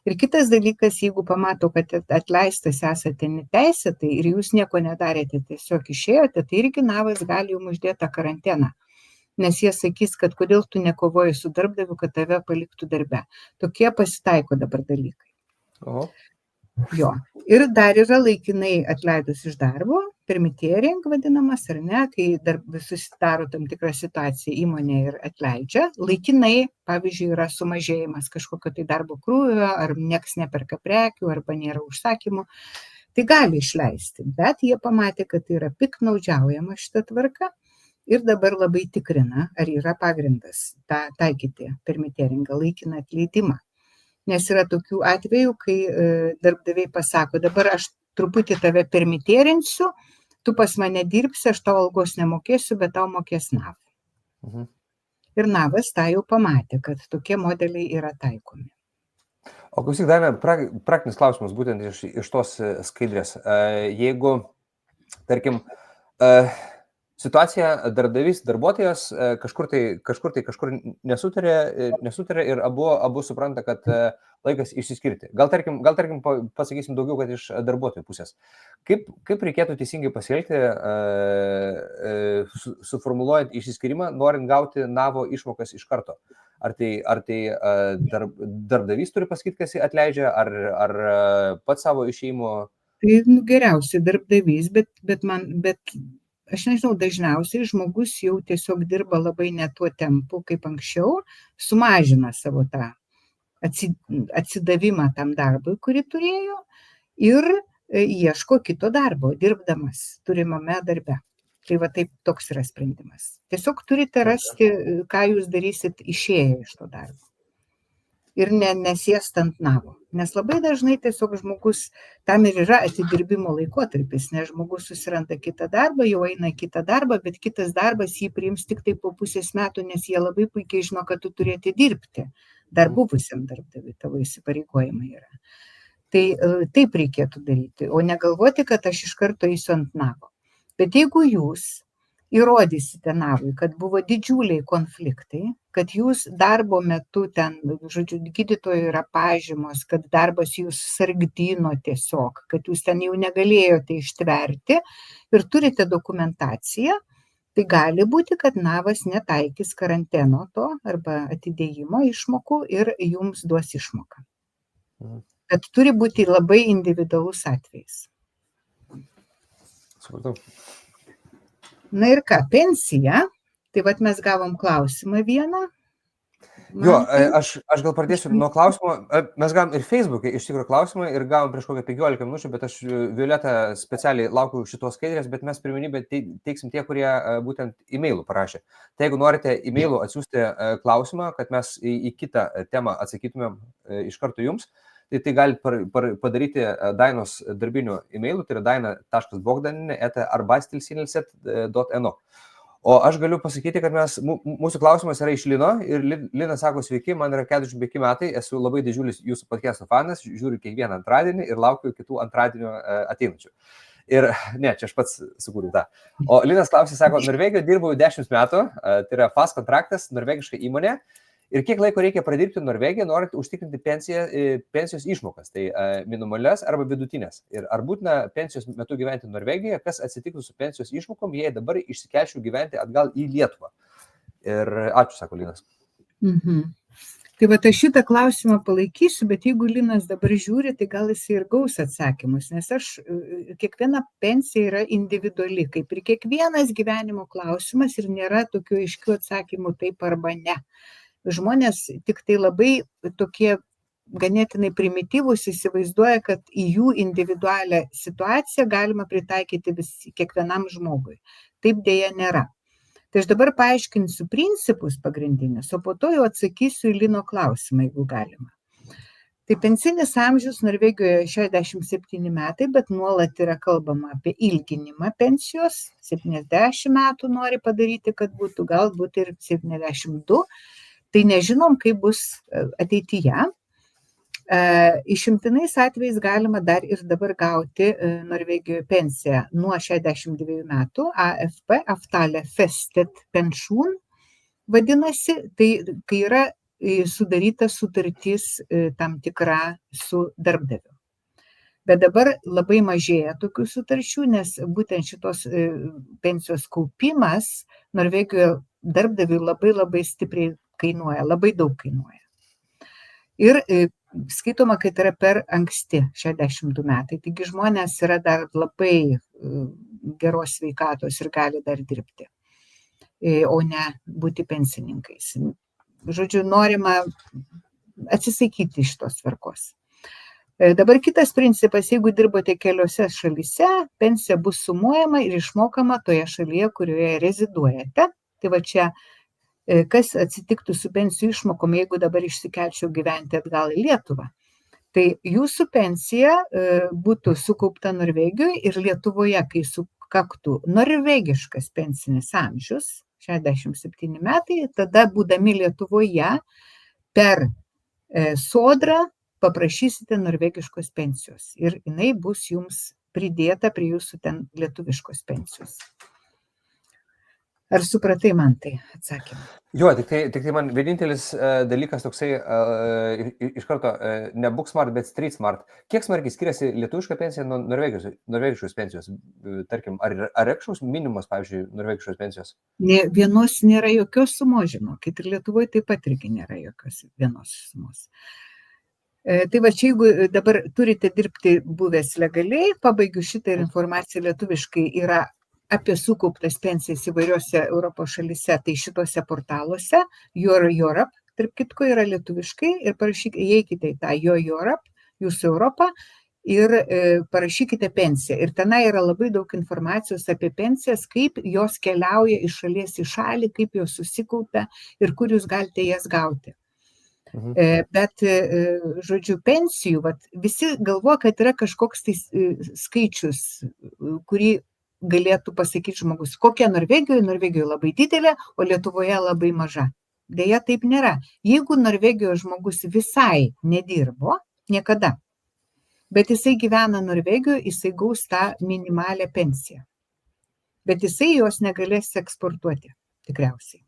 Ir kitas dalykas, jeigu pamato, kad atleistas esate neteisėtai ir jūs nieko nedarėte, tiesiog išėjote, tai irgi NAVas gali jums uždėti karanteną. Nes jie sakys, kad kodėl tu nekovoji su darbdaviu, kad tave paliktų darbe. Tokie pasitaiko dabar dalykai. Oho. Jo. Ir dar yra laikinai atleidus iš darbo, permitering vadinamas, ar ne, kai susidaro tam tikrą situaciją įmonė ir atleidžia. Laikinai, pavyzdžiui, yra sumažėjimas kažkokio tai darbo krūvio, ar nieks neperka prekių, arba nėra užsakymų. Tai gali išleisti, bet jie pamatė, kad tai yra piktnaudžiaujama šita tvarka ir dabar labai tikrina, ar yra pagrindas taikyti permiteringą laikiną atleidimą. Nes yra tokių atvejų, kai darbdaviai pasako, dabar aš truputį tave permiterinsiu, tu pas mane dirbsi, aš tau algos nemokėsiu, bet tau mokės NAV. Ir NAVas tą jau pamatė, kad tokie modeliai yra taikomi. O klausyk, dar praktinis klausimas, būtent iš tos skaidrės. Jeigu, tarkim, situacija darbdavys, darbuotojas kažkur nesutarė ir abu supranta, kad laikas išsiskirti. Gal tarkim, pasakysim daugiau, kad iš darbuotojų pusės. Kaip reikėtų teisingai pasielgti, suformuluojant išsiskyrimą, norint gauti NAVO išmokas iš karto? Ar tai darbdavys turi pasakyti, kas jį atleidžia, ar pats savo išėjimo? Tai geriausiai darbdavys, bet aš nežinau, dažniausiai žmogus jau tiesiog dirba labai ne tuo tempu, kaip anksčiau, sumažina savo tą atsidavimą tam darbui, kurį turėjo, ir ieško kito darbo, dirbdamas turimame darbe. Tai va taip toks yra sprendimas. Tiesiog turite rasti, ką jūs darysit išėję iš to darbo. Ir nesėst ant NAVO. Nes labai dažnai tiesiog žmogus, tam ir yra atidirbimo laikotarpis, nes žmogus susiranda kitą darbą, jau eina kitą darbą, bet kitas darbas jį priims tik tai po pusės metų, nes jie labai puikiai žino, kad tu turėti dirbti. Dar buvusiam darbdaviui tavo įsipareigojimai yra. Tai taip reikėtų daryti, o negalvoti, kad aš iš karto eisiu ant NAVO. Bet jeigu jūs įrodysite NAV-ui, kad buvo didžiuliai konfliktai, kad jūs darbo metu ten, žodžiu, gydytojų yra pažymos, kad darbas jūs sargdino tiesiog, kad jūs ten jau negalėjote ištverti ir turite dokumentaciją, tai gali būti, kad NAV-as netaikys karanteno to arba atidėjimo išmokų ir jums duos išmoką. Bet turi būti labai individualus atvejis. Supratau. Na ir ką, pensija, tai vat mes gavom klausimą vieną. Jo, aš gal pradėsiu nuo klausimo. Mes gavom ir Facebook'e iš tikrųjų klausimą ir gavom prieš kokią 15 minučių, bet aš Violeta specialiai laukiu šitos skaidrės, bet mes pirmenybę teiksim tie, kurie būtent e-mailų parašė. Tai jeigu norite e-mailų atsiųsti klausimą, kad mes į kitą temą atsakytumėm iš karto jums, tai galite padaryti Dainos darbinių e-mailų, tai yra daina.bogdaninė@arbastilsinilset.no. O aš galiu pasakyti, kad mūsų klausimas yra iš Lino ir Linas sako, sveiki, man yra 45 metai, esu labai didžiulis jūsų podcast'o fanas, žiūriu kiekvieną antradienį ir laukiu kitų antradienio ateinančių. Ir ne, čia aš pats sukūriau tą. O Linas klausė, sako, Norvegijoje dirbau 10 metų, tai yra FAS kontraktas, norvegiška įmonė. Ir kiek laiko reikia pradirbti Norvegiją, norint užtikrinti pensijos išmokas, tai minimalias arba vidutinės. Ir ar būtina pensijos metu gyventi Norvegijoje, kas atsitiktų su pensijos išmokom, jei dabar išsikelčiau gyventi atgal į Lietuvą. Ir ačiū, sako Linas. Tai va, aš šitą klausimą palaikysiu, bet jeigu Linas dabar žiūri, tai gal jis ir gaus atsakymus, nes kiekviena pensija yra individuali, kaip ir kiekvienas gyvenimo klausimas ir nėra tokių aiškių atsakymų taip arba ne. Žmonės tik tai labai tokie ganėtinai primityvūs įsivaizduoja, kad į jų individualią situaciją galima pritaikyti kiekvienam žmogui. Taip dėja nėra. Tai aš dabar paaiškinsiu principus pagrindinius, o po to jau atsakysiu į Lino klausimą, jeigu galima. Tai pensinis amžius Norvegijoje 67 metai, bet nuolat yra kalbama apie ilginimą pensijos. 70 metų nori padaryti, kad būtų, galbūt ir 72. Tai nežinom, kaip bus ateityje. Išimtinais atvejais galima dar ir dabar gauti Norvegijoje pensiją nuo 62 metų, AFP, Aftale Festet Pensjon vadinasi, tai kai yra sudaryta sutartis tam tikra su darbdaviu. Bet dabar labai mažėja tokių sutarčių, nes būtent šitos pensijos kaupimas Norvegijoje darbdaviui labai stipriai kainuoja, labai daug kainuoja. Ir skaitoma, kad yra per anksti 62 metai, taigi žmonės yra dar labai geros sveikatos ir gali dar dirbti, o ne būti pensininkais. Žodžiu, norima atsisakyti šitos tvarkos. Dabar kitas principas, jeigu dirbote keliose šalyse, pensija bus sumuojama ir išmokama toje šalyje, kurioje reziduojate. Tai va čia kas atsitiktų su pensijų išmokom, jeigu dabar išsikelčiau gyventi atgal į Lietuvą. Tai jūsų pensija būtų sukaupta Norvegijoje ir Lietuvoje, kai sukaktų norvegiškas pensinis amžius, 67 metai, tada būdami Lietuvoje per sodrą paprašysite norvegiškos pensijos ir jinai bus jums pridėta prie jūsų ten lietuviškos pensijos. Ar supratai man tai atsakymą? Jo, tik tai man vienintelis dalykas toksai iš karto ne book smart, bet street smart. Kiek smarkiai skiriasi lietuviška pensija nuo norvegiškos pensijos? Tarkim, ar ekšaus minimumas, pavyzdžiui, norvegiškos pensijos? Vienos nėra jokios sumos, žinokit, ir Lietuvoje taip pat irgi nėra jokios vienos sumos. Tai va, čia jeigu dabar turite dirbti buvęs legaliai, pabaigiu šitą informaciją lietuviškai yra apie sukauptas pensijas įvairiose Europos šalyse, tai šitose portaluose, Your Europe, tarp kitko yra lietuviškai, ir įeikite į tą Your Europe, jūsų Europą, ir parašykite pensiją. Ir tenai yra labai daug informacijos apie pensijas, kaip jos keliauja iš šalies į šalį, kaip jos susikaupia ir kur jūs galite jas gauti. Bet, žodžiu, pensijų, visi galvoja, kad yra kažkoks tai skaičius, kurį galėtų pasakyti žmogus, kokia Norvegijoje labai didelė, o Lietuvoje labai maža. Deja, taip nėra. Jeigu Norvegijoje žmogus visai nedirbo, niekada, bet jisai gyvena Norvegijoje, jisai gaus tą minimalią pensiją. bet jisai jos negalės eksportuoti, tikriausiai.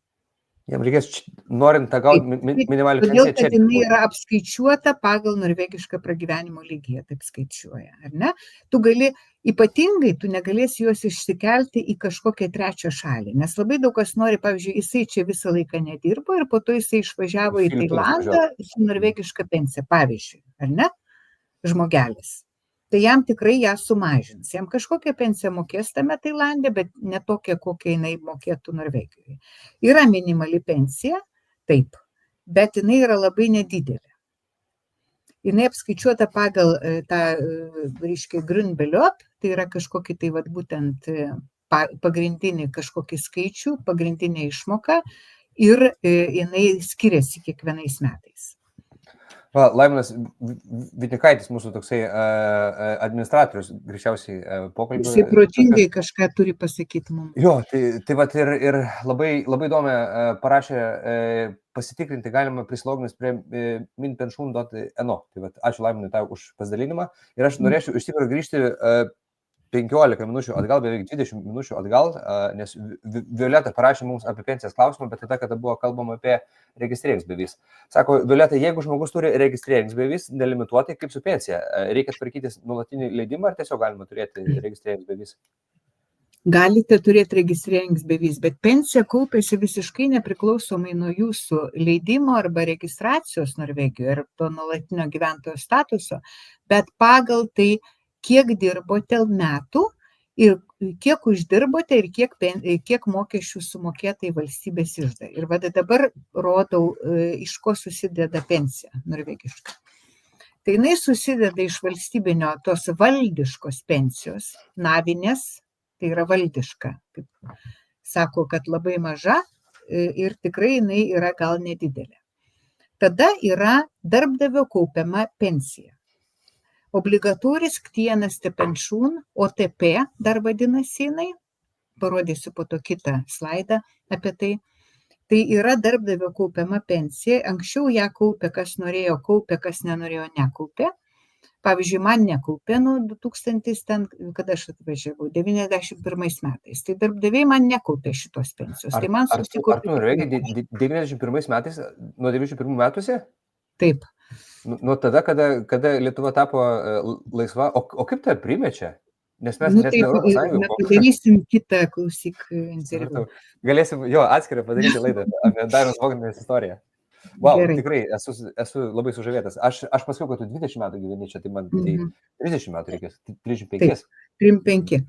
Jam reikės, norint tą gauti minimalią Todėl, pensiją, kad čia jinai yra apskaičiuota pagal norvegišką pragyvenimo lygį, taip skaičiuoja, ar ne? Tu gali, ypatingai, tu negalėsi juos išsikelti į kažkokią trečią šalį, nes labai daug kas nori, pavyzdžiui, jisai čia visą laiką nedirbo ir po to jisai išvažiavo į Tailandą su norvegiška pensija, pavyzdžiui, ar ne? Žmogelis. Tai jam tikrai ją sumažins. Jam kažkokią pensiją mokės tame Tailande, bet ne tokia, kokia jinai mokėtų Norvegijoje. Yra minimali pensija, taip, bet jinai yra labai nedidelė. Jinai apskaičiuota pagal tą, reiškia, Grundbelop, tai yra kažkokį tai būtent pagrindinį kažkokį skaičių, pagrindinę išmoką ir jinai skiriasi kiekvienais metais. Va, Laimonas Vitnikaitis, mūsų toksai administratorius, greičiausiai pokalbį. Jisai protingai kažką turi pasakyti mums. Jo, tai vat ir labai įdomią parašė, pasitikrinti galima prisloginus prie minpension.no. Tai vat, ačiū Laimonui tau už pasidalinimą. Ir aš norėčiau iš tikrųjų grįžti 15 minučių atgal, beveik 20 minučių atgal, nes Violeta parašė mums apie pensijas klausimą, bet tada, kada buvo kalbama apie registrėjimus bevis. Sako, Violeta, jeigu žmogus turi registrėjimus bevis, nelimituotai kaip su pensija, reikia tvarkytis nuolatinį leidimą ar tiesiog galima turėti registrėjimus bevis? Galite turėti registrėjimus bevis, bet pensija kaupiasi visiškai nepriklausomai nuo jūsų leidimo arba registracijos Norvegijoje ir to nuolatinio gyventojo statuso, bet pagal tai, kiek dirbote metų ir kiek uždirbote ir kiek mokesčių sumokėta į valstybės iždą. Ir dabar rodau, iš ko susideda pensija norvegiška. Tai jinai susideda iš valstybinio tos valdiškos pensijos, navinės, tai yra valdiška. Sako, kad labai maža ir tikrai jinai yra gal nedidelė. Tada yra darbdavio kaupiama pensija. Obligatorisk tjeneste pensjon, OTP dar vadinasi jinai, parodysiu po to kitą slaidą apie tai. Tai yra darbdavio kaupiama pensija, anksčiau ją kaupė, kas norėjo kaupė, kas nenorėjo nekaupė. Pavyzdžiui, man nekaupė nuo 2000, ten, kada aš atvažiavau, 91 metais. Tai darbdaviai man nekaupė šitos pensijos. Tai man susikaupė. Ar tu Norvegijai 91 metais, nuo 91 metuose? Taip. Nuo tada, kada Lietuva tapo laisva, o kaip tai primečia? Nes mes Europos Sąjungoje. Padarysim kitą, klausyk, interviu. Galėsim, atskirą padaryti laidą apie Dainos Vognės istoriją. Wow, gerai. Tikrai esu labai sužavėtas. Aš pasakiau, kad tu 20 metų gyveni čia, tai man tai 30 metų reikės, 35. Taip, 35.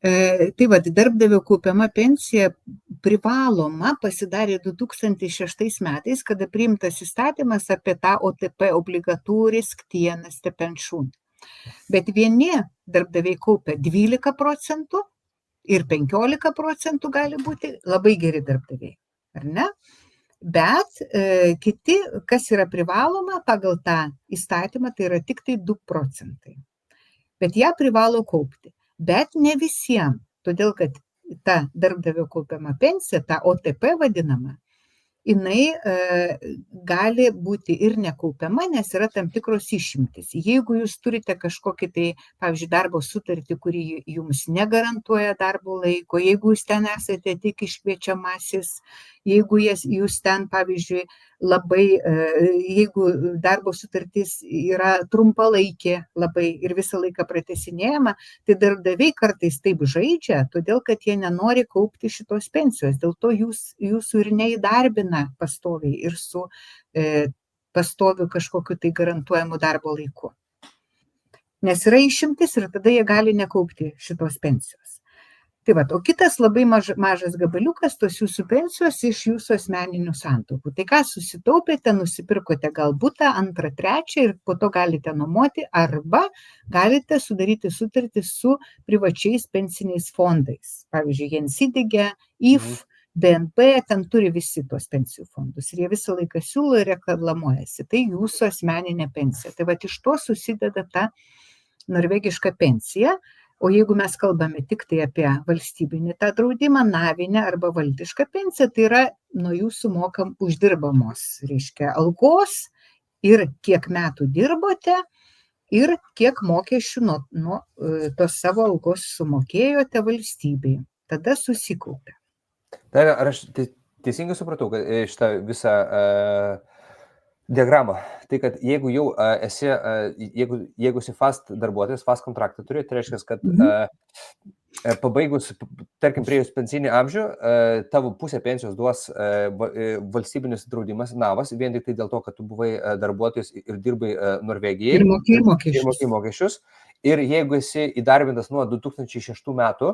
Tai darbdavio kaupiama pensija privaloma pasidarė 2006 metais, kada priimtas įstatymas apie tą OTP obligatorisk tjeneste pensjon. Bet vieni darbdaviai kaupia 12% ir 15% gali būti labai geri darbdaviai, ar ne? Bet kiti, kas yra privaloma pagal tą įstatymą, tai yra tik tai 2%. Bet ją privalo kaupti. Bet ne visiems, todėl kad ta darbdavio kaupiama pensija, ta OTP vadinama, jinai gali būti ir nekaupiama, nes yra tam tikros išimtis. Jeigu jūs turite kažkokį tai, pavyzdžiui, darbo sutartį, kuri jums negarantuoja darbo laiko, jeigu jūs ten esate tik iškviečiamasis, jeigu jūs ten, pavyzdžiui, jeigu darbo sutartis yra trumpalaikė labai ir visą laiką pratęsinėjama, tai darbdaviai kartais taip žaidžia, todėl kad jie nenori kaupti šitos pensijos. Dėl to jūsų ir neįdarbina pastoviai ir su pastoviu kažkokiu tai garantuojamu darbo laiku. Nes yra išimtis ir tada jie gali nekaupti šitos pensijos. Tai o kitas labai mažas gabaliukas tos jūsų pensijos iš jūsų asmeninių santaupų. Tai ką susitaupėte, nusipirkote gal butą, antrą, trečią ir po to galite nuomoti arba galite sudaryti sutartį su privačiais pensiniais fondais. Pavyzdžiui, Gjensidige, IF, DNB, ten turi visi tos pensijų fondus ir jie visą laiką siūlo ir reklamuojasi. Tai jūsų asmeninė pensija. Tai iš to susideda ta norvegiška pensija. O jeigu mes kalbame tik tai apie valstybinį tą draudimą, navinę arba valdišką pensiją, tai yra nuo jūsų mokam uždirbamos, reiškia, algos ir kiek metų dirbote ir kiek mokesčių nuo tos savo algos sumokėjote valstybei. tada susikaupia. Tai ar aš teisingai supratau, kad šitą visą diagramą, tai kad jeigu jau esi, jeigu esi fast darbuotojas, fast kontraktą turi, tai reiškia, kad pabaigus, tarkim, priejus pensinį amžių, tavo pusę pensijos duos valstybinis draudimas, NAVAS, vien tik tai dėl to, kad tu buvai darbuotojas ir dirbai Norvegijai. Ir mokėjai Ir mokesčius. mokėjai mokesčius. Ir jeigu esi įdarbintas nuo 2006 metų,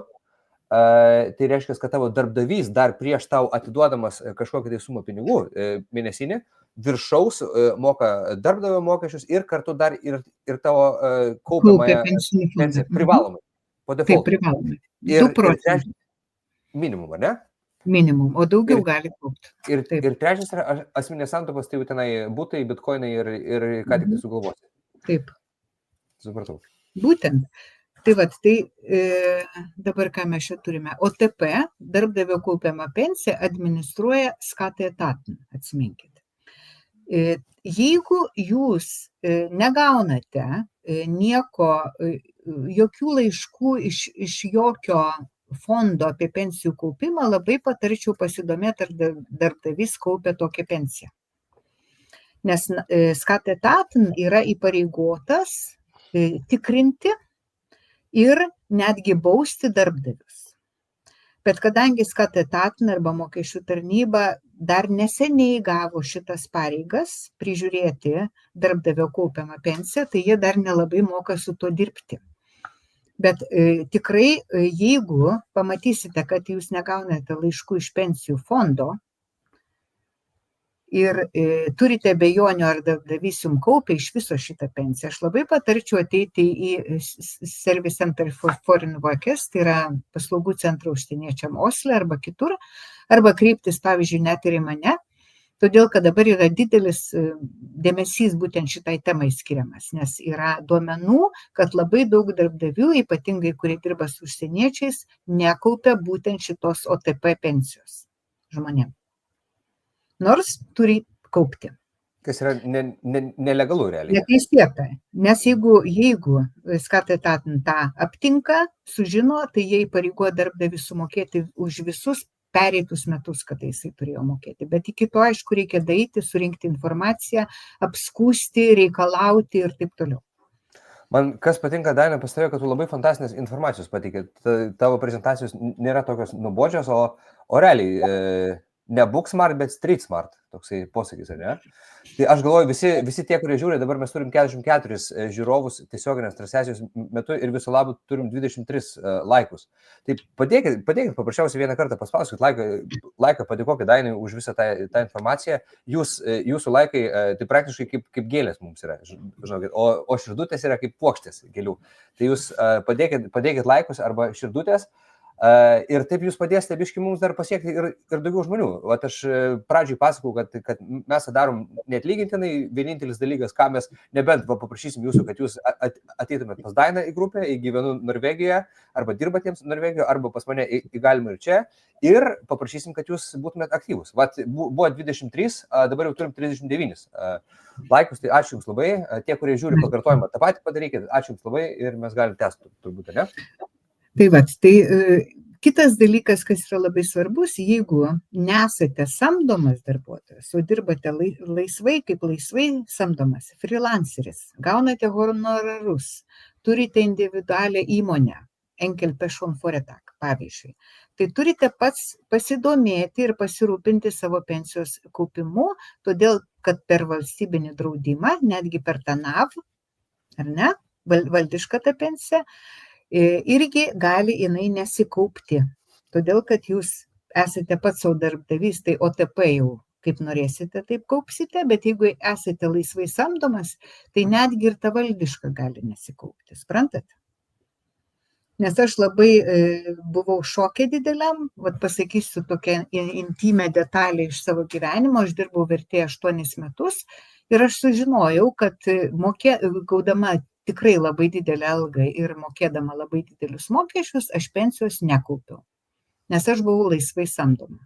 tai reiškia, kad tavo darbdavys dar prieš tau atiduodamas kažkokią tai sumą pinigų mėnesinį, viršaus moka darbdavio mokesčius ir kartu dar ir tavo kaupiamąją pensiją privalomai. Taip, privalomai. Ir 2 procentai. Minimum, ne? Minimum, o daugiau gali kaupti. Ir trečias yra asmeninės santaupos, tai jau tenai būtai, bitkoinai ir ką tik tai sugalvosi. Taip. Supratau. Būtent. Tai dabar ką mes čia turime. OTP, darbdavio kaupiamą pensiją, administruoja Skattade etaten, atsiminkit. Jeigu jūs negaunate nieko, jokių laiškų iš jokio fondo apie pensijų kaupimą, labai patarčiau pasidomėti, ar darbdavys kaupia tokią pensiją. Nes Skattade etaten yra įpareigotas tikrinti ir netgi bausti darbdavius. Bet kadangi Skattade etaten arba mokesčių tarnyba dar neseniai gavo šitas pareigas prižiūrėti darbdavio kaupiamą pensiją, tai jie dar nelabai moka su tuo dirbti. Bet tikrai, jeigu pamatysite, kad jūs negaunate laiškų iš pensijų fondo ir turite abejonių, ar darbdavys jums kaupia iš viso šitą pensiją, aš labai patarčiau ateiti į Service Center for Foreign Workers, tai yra paslaugų centrą užsieniečiam Osle arba kitur, arba kreiptis, pavyzdžiui, net ir į mane, todėl kad dabar yra didelis dėmesys būtent šitai temai skiriamas, nes yra duomenų, kad labai daug darbdavių, ypatingai kurie dirba su užsieniečiais, nekaupia būtent šitos OTP pensijos žmonėms. Nors turi kaupti. Kas yra nelegalu realiai. Neteisėta. Nes jeigu Skattade etaten tą aptinka, sužino, tai jie įpareigoja darbdavį sumokėti už visus pereitus metus, kad jisai turėjo mokėti. Bet iki to, aišku, reikia daryti, surinkti informaciją, apskūsti, reikalauti ir taip toliau. Man kas patinka, Daina, pas tavę, kad tu labai fantastinės informacijos pateikė. Tavo prezentacijos nėra tokios nuobodžios, o realiai ne book smart, bet street smart, toksai posakis, ar ne? Tai aš galvoju, visi tie, kurie žiūri, dabar mes turim 44 žiūrovus tiesioginės transliacijos metu ir viso labo turim 23 laikus. Tai padėkit paprasčiausiai vieną kartą, paspauskit laiką, padėkokit Dainai už visą tą informaciją. Jūsų laikai, tai praktiškai kaip gėlės mums yra, žinokit, o širdutės yra kaip puokštės gėlių. Tai jūs padėkit laikus arba širdutės. Ir taip jūs padėsite biški mums dar pasiekti ir daugiau žmonių. Vat aš pradžiai pasakau, kad mes tą darom neatlygintinai, vienintelis dalykas, ką mes nebent paprašysim jūsų, kad jūs ateitumėt pas Dainą į grupę, gyvenu Norvegijoje, arba dirbatiems Norvegijoje, arba pas mane įgalima ir čia, ir paprašysim, kad jūs būtumėt aktyvus. Vat buvo 23, dabar jau turim 39 laikus, tai ačiū jums labai. Tie, kurie žiūri pakartojimą, tą patį padarykit, ačiū jums labai ir mes galim tęsti turbūt, ne? Tai kitas dalykas, kas yra labai svarbus, jeigu nesate samdomas darbuotojas, o dirbate laisvai, kaip laisvai samdomas, freelanceris, gaunate honorarus, turite individualią įmonę, Enkelpersonforetak, pavyzdžiui, tai turite pats pasidomėti ir pasirūpinti savo pensijos kaupimu, todėl kad per valstybinį draudimą, netgi per tą NAV, ar ne, valdišką tą pensiją, irgi gali jinai nesikaupti, todėl kad jūs esate pats savo darbdavys, tai OTP jau kaip norėsite, taip kaupsite, bet jeigu esate laisvai samdomas, tai netgi ir ta valdiška gali nesikaupti, suprantate? Nes aš labai buvau šokė dideliam, pasakysiu tokią intimę detalę iš savo gyvenimo, aš dirbau vertėja 8 metus ir aš sužinojau, kad gaudama tikrai labai didelę algą ir mokėdama labai didelius mokesčius, aš pensijos nekaupiau, nes aš buvau laisvai samdoma.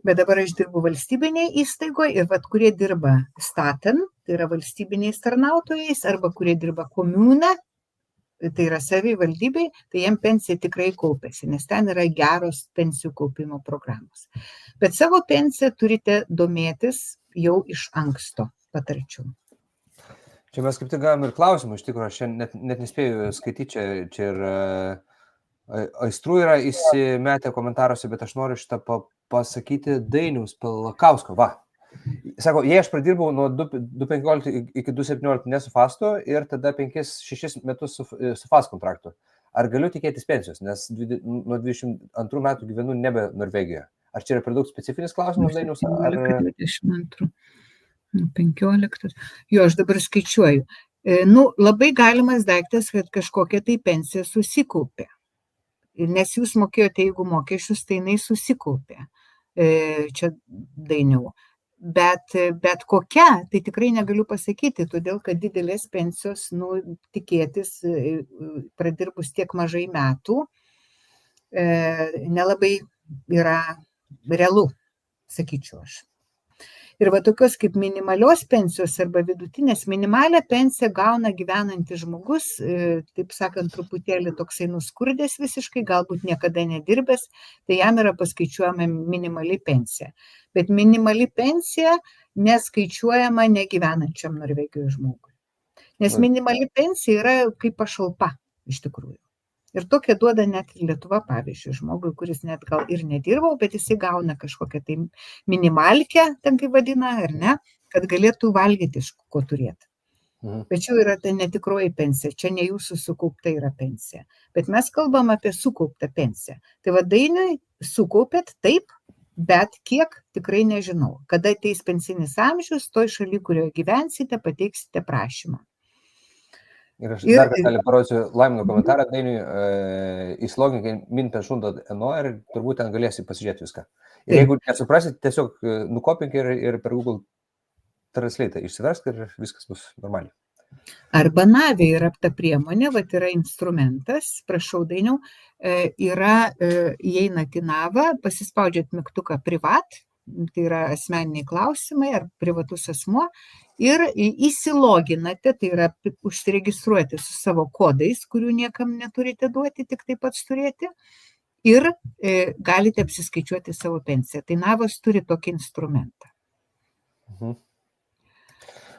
Bet dabar aš dirbu valstybinėje įstaigoje ir kurie dirba staten, tai yra valstybiniais tarnautojais, arba kurie dirba komune, tai yra savivaldybei, tai jiem pensija tikrai kaupiasi, nes ten yra geros pensijų kaupimo programos. Bet savo pensiją turite domėtis jau iš anksto, patarčiau. Čia mes kaip tik gavom ir klausimų, iš tikrųjų, aš net nespėjau skaityti, čia ir aistrų yra įsimetę komentaruose, bet aš noriu šitą pasakyti Dainiaus Pelakausko, va. Sako, jei aš pradirbau nuo 2015 iki 2017 nesu fasto ir tada 5-6 metus su fast kontraktu, ar galiu tikėtis pensijos, nes nuo 22 metų gyvenu nebe Norvegijoje. Ar čia yra per daug specifinis klausimas, Dainiaus? 22. 15. Jo, aš dabar skaičiuoju. Labai galimas daiktas, kad kažkokia tai pensija susikaupė. Nes jūs mokėjote, jeigu mokesčius, tai jinai susikaupė. Čia Dainiau. Bet kokia, tai tikrai negaliu pasakyti, todėl kad didelės pensijos, tikėtis pradirbus tiek mažai metų, nelabai yra realu, sakyčiau aš. Ir va tokios kaip minimalios pensijos arba vidutinės, minimalią pensiją gauna gyvenantis žmogus, taip sakant, truputėlį toksai nuskurdęs visiškai, galbūt niekada nedirbęs, tai jam yra paskaičiuojama minimali pensija. Bet minimali pensija neskaičiuojama negyvenančiam Norvegijoje žmogui. Nes minimali pensija yra kaip pašalpa iš tikrųjų. Ir tokia duoda net Lietuva, pavyzdžiui, žmogui, kuris net gal ir nedirbau, bet jisai gauna kažkokią tai minimalkę, ten kaip vadina, ar ne, kad galėtų valgyti, iš ko turėti. Bet čia yra ta netikroji pensija, čia ne jūsų sukaupta yra pensija. Bet mes kalbam apie sukauptą pensiją. Tai va Dainiui sukaupėt taip, bet kiek tikrai nežinau. Kada ateis pensinis amžius, toj šaly, kurioje gyvensite, pateiksite prašymą. Ir aš dar kartelį parodysiu Laimono komentarą, Dainiui, įsloginkit min.pension.no ir turbūt ten galėsi pasižiūrėti viską. Ir jeigu nesuprasit, tiesiog nukopink ir per Google Translate išsiversk ir viskas bus normaliai. Arba Navi yra ta priemonė, va yra instrumentas, prašau Dainiau, įeinat į Navą, pasispaudžiat mygtuką privat, tai yra asmeniniai klausimai ar privatus asmuo, ir įsiloginate, tai yra užsiregistruoti su savo kodais, kurių niekam neturite duoti, tik taip pat turėti, ir galite apsiskaičiuoti savo pensiją. Tai Navas turi tokį instrumentą.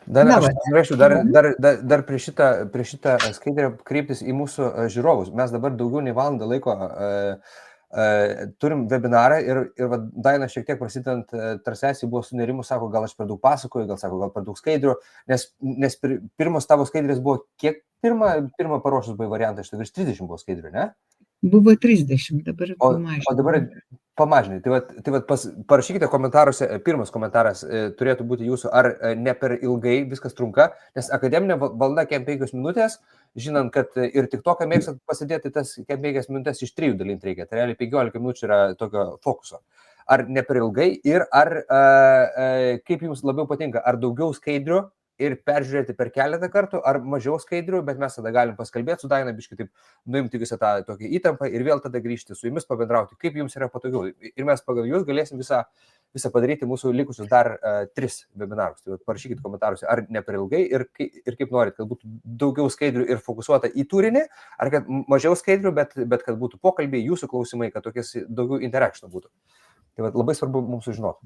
Aš norėčiau dar prie šitą skaidrę kreiptis į mūsų žiūrovus. Mes dabar daugiau nei valandą laiko turim webinarą ir Daina šiek tiek prasidant transliacijai buvo sunerimus, sako, gal aš per daug pasakoju, gal per daug skaidrių, nes pirmos tavo skaidrės buvo, kiek pirmą paruošus buvai variantą, iš virš 30 buvo skaidrių, ne? Buvo 30, dabar pamažinai. O dabar pamažinai. Tai parašykite komentaruose, pirmas komentaras turėtų būti jūsų, ar ne per ilgai viskas trunka, nes akademinė valanda kem 5 minutės, žinant, kad ir tik toką mėgstat pasidėti tas kem 5 minutės iš 3 dalinti reikia. Tai realiai 15 minučių yra tokio fokuso. Ar ne per ilgai ir ar kaip jums labiau patinka, ar daugiau skaidrių ir peržiūrėti per keletą kartų, ar mažiau skaidrių, bet mes tada galim paskalbėti su Daina, biškai taip nuimti visą tą tokią įtampą ir vėl tada grįžti su jumis pabendrauti, kaip jums yra patogiau. Ir mes pagal jūs galėsim visą padaryti mūsų likusius dar 3 webinarus. Tai parašykit komentaruose, ar ne per ilgai ir kaip norit, kad būtų daugiau skaidrių ir fokusuota į turinį, ar kad mažiau skaidrių, bet kad būtų pokalbiai, jūsų klausimai, kad tokias daugiau interakcijų būtų. Tai labai svarbu mums sužinoti.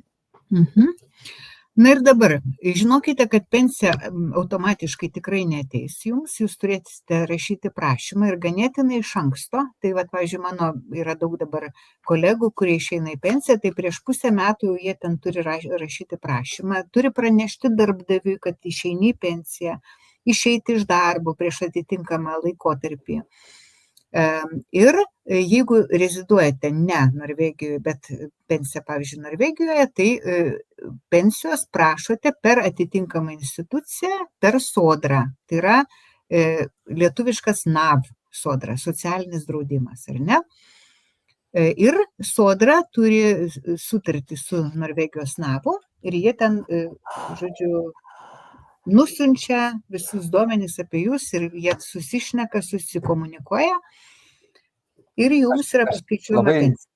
Na ir dabar, žinokite, kad pensija automatiškai tikrai neateis jums, jūs turėsite rašyti prašymą ir ganėtinai iš anksto. Tai, pavyzdžiui, mano yra daug dabar kolegų, kurie išeina į pensiją, tai prieš pusę metų jie ten turi rašyti prašymą, turi pranešti darbdaviui, kad išeini į pensiją, išeiti iš darbo prieš atitinkamą laikotarpį. Ir jeigu reziduojate ne Norvegijoje, bet pensiją, pavyzdžiui, Norvegijoje, tai pensijos prašote per atitinkamą instituciją, per sodrą. Tai yra lietuviškas NAV sodra, socialinis draudimas, ar ne? Ir sodra turi sutartį su Norvegijos NAVu ir jie ten, žodžiu, nusiunčia visus duomenys apie jūs ir jie susišneka, susikomunikuoja ir jums yra paskaičiuojama pensija.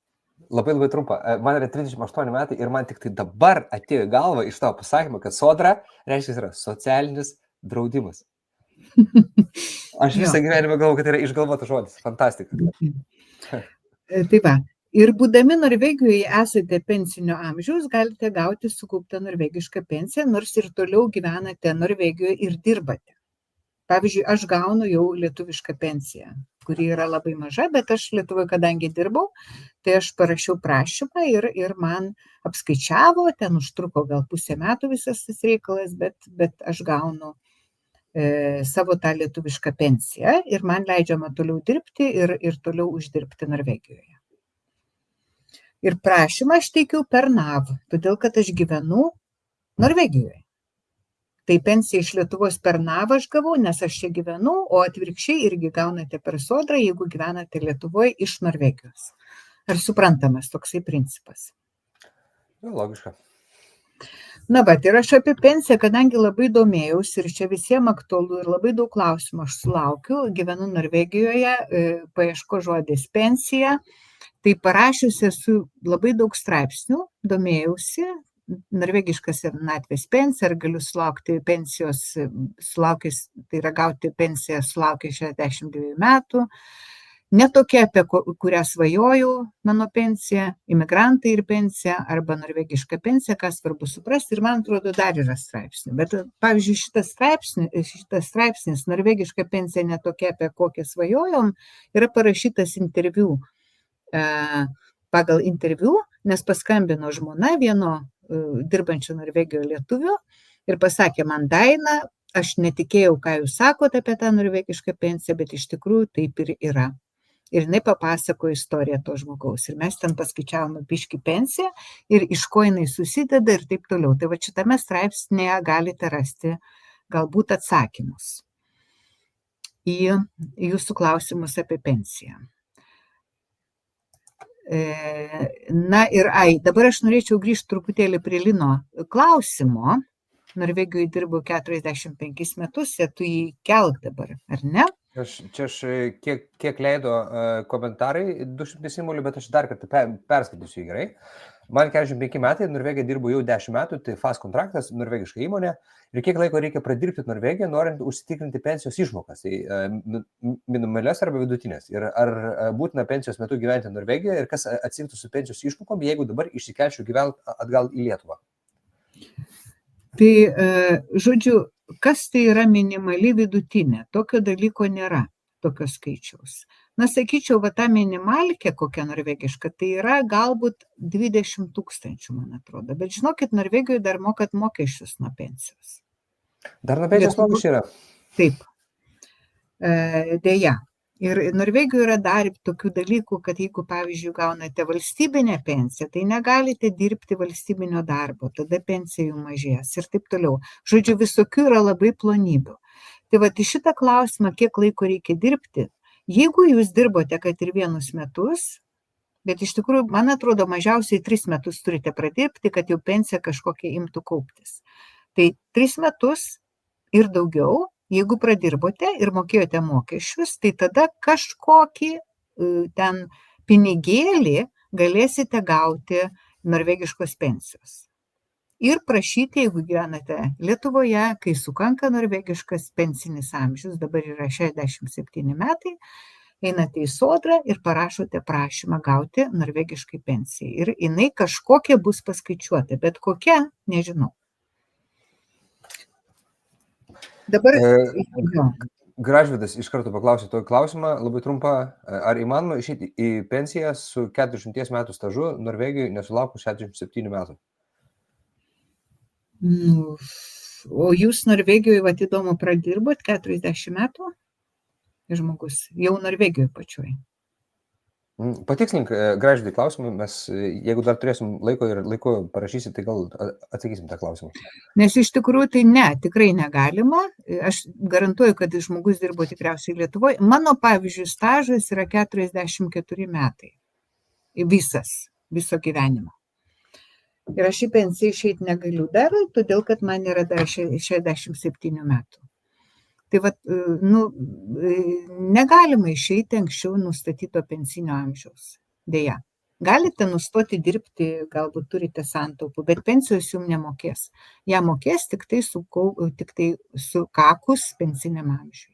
Labai trumpa. Man yra 38 metai ir man tik tai dabar atėjo galva iš tavo pasakymą, kad sodra reiškia yra socialinis draudimas. Aš Jo. visą gyvenimą galvoju, kad tai yra išgalvotas žodis. Fantastika. Tai va. Ir būdami Norvegijoje esate pensinio amžiaus, galite gauti sukauptą norvegišką pensiją, nors ir toliau gyvenate Norvegijoje ir dirbate. Pavyzdžiui, aš gaunu jau lietuvišką pensiją, kuri yra labai maža, bet aš Lietuvoje, kadangi dirbau, tai aš parašiau prašymą ir man apskaičiavo, ten užtruko gal pusę metų visas tas reikalas, bet aš gaunu savo tą lietuvišką pensiją ir man leidžiama toliau dirbti ir toliau uždirbti Norvegijoje. Ir prašymą aš teikiau per NAV, todėl kad aš gyvenu Norvegijoje. Tai pensiją iš Lietuvos per NAV aš gavau, nes aš čia gyvenu, o atvirkščiai irgi gaunate per sodrą, jeigu gyvenate Lietuvoje iš Norvegijos. Ar suprantamas toksai principas? Logiška. Na, bet ir aš apie pensiją, kadangi labai domėjausi ir čia visiems aktualu ir labai daug klausimų aš sulaukiu, gyvenu Norvegijoje, paieško žodis pensija, tai parašiusi esu labai daug straipsnių, domėjausi, norvegiškas senatvės pensija, ar galiu sulaukti pensijos, sulaukęs, tai yra gauti pensiją sulaukęs 62 metų, ne tokia, apie kurią svajojau, mano pensija, imigrantai ir pensija, arba norvegiška pensija, ką svarbu suprasti, ir man atrodo dar yra straipsnių. Bet, pavyzdžiui, šitas straipsnis, norvegiška pensija ne tokia, apie kokią svajojom, yra parašytas interviu, pagal interviu, nes paskambino žmona vieno dirbančio Norvegijoje lietuvio ir pasakė man, Daina, aš netikėjau, ką jūs sakote apie tą norvegišką pensiją, bet iš tikrųjų taip ir yra. Ir jinai papasakojo istoriją to žmogaus. Ir mes ten paskaičiavome biškį pensiją ir iš ko jinai susideda ir taip toliau. Tai va šitame straipsnėje galite rasti galbūt atsakymus į jūsų klausimus apie pensiją. Na ir dabar aš norėčiau grįžti truputėlį prie Lino klausimo. Norvegijoje dirbau 45 metus, tu jį kelk dabar, ar ne? Čia kiek leido komentarai 200 simbolių, bet aš dar kartą perskaitysiu jį gerai. Man 45 metai, Norvegija dirbu jau 10 metų, tai FAS kontraktas, norvegiška įmonė. Ir kiek laiko reikia pradirbti Norvegiją, norint užsitikrinti pensijos išmokas, tai minimalias arba vidutinės. Ir ar būtina pensijos metu gyventi Norvegijoje ir kas atsiimtų su pensijos išmokom, jeigu dabar išsikelčiau gyventi atgal į Lietuvą? Tai, žodžiu, kas tai yra minimali vidutinė? Tokio dalyko nėra, tokio skaičiaus. Na, sakyčiau, va ta minimalkė kokia norvegiška, tai yra galbūt 20 000, man atrodo. Bet žinokit, Norvegijoje dar mokat mokesčius nuo pensijos. Dar nuo pensijos mokesčiai yra? Taip. Deja. Ir Norvegijoje yra dar tokių dalykų, kad jeigu, pavyzdžiui, gaunate valstybinę pensiją, tai negalite dirbti valstybinio darbo, tada pensija jų mažės ir taip toliau. Žodžiu, visokių yra labai plonybių. Tai va, į šitą klausimą, kiek laiko reikia dirbti, jeigu jūs dirbote, kad ir 1 metus, bet iš tikrųjų, man atrodo, mažiausiai 3 metus turite pradirbti, kad jau pensija kažkokia imtų kauptis. Tai 3 metus ir daugiau, jeigu pradirbote ir mokėjote mokesčius, tai tada kažkokį ten pinigėlį galėsite gauti norvegiškos pensijos. Ir prašyti, jeigu gyvenate Lietuvoje, kai sukanka norvegiškas pensinis amžius, dabar yra 67 metai, einate į sodrą ir parašote prašymą gauti norvegiškai pensijai. Ir jinai kažkokia bus paskaičiuota, bet kokia, nežinau. Dabar Gražvydas iš karto paklausė tokį klausimą, labai trumpą. Ar įmanoma išeiti į pensiją su 40 metų stažu Norvegijoje nesulaukus 67 metų? O jūs Norvegijoje, va, įdomu, pradirbot 40 metų? Žmogus, jau Norvegijoje pačioj. Patikslink, Gražvydai, klausimą, mes, jeigu dar turėsim laiko ir laiku parašysi, tai gal atsakysim tą klausimą. Nes iš tikrųjų tai ne, tikrai negalima. Aš garantuoju, kad žmogus dirbo tikriausiai Lietuvoje. Mano, pavyzdžiui, stažas yra 44 metai. Viso gyvenimo. Ir aš į pensiją išeiti negaliu dar, todėl kad man yra dar 67 metų. Tai va, negalima išeiti anksčiau nustatyto pensinio amžiaus. Deja. Galite nustoti dirbti, galbūt turite santaupų, bet pensijos jums nemokės. Ja mokės tik tai sukakus pensiniam amžiui.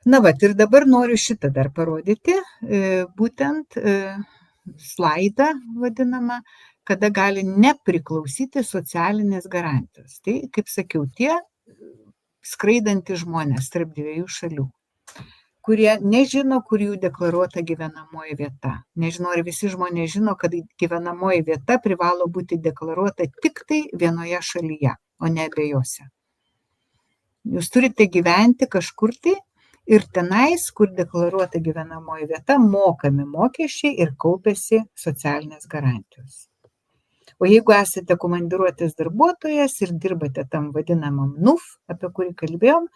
Na vat, ir dabar noriu šitą dar parodyti, būtent slaidą vadinamą, kada gali nepriklausyti socialinės garantijos. Tai, kaip sakiau, tie skraidantys žmonės tarp dviejų šalių, kurie nežino, kur jų deklaruota gyvenamoji vieta. Nežinau, ar visi žmonės žino, kad gyvenamoji vieta privalo būti deklaruota tik tai vienoje šalyje, o ne abiejose. Jūs turite gyventi kažkur tai ir tenais, kur deklaruota gyvenamoji vieta, mokami mokesčiai ir kaupiasi socialinės garantijos. O jeigu esate komandiruotės darbuotojas ir dirbate tam vadinamam NUF, apie kurį kalbėjom,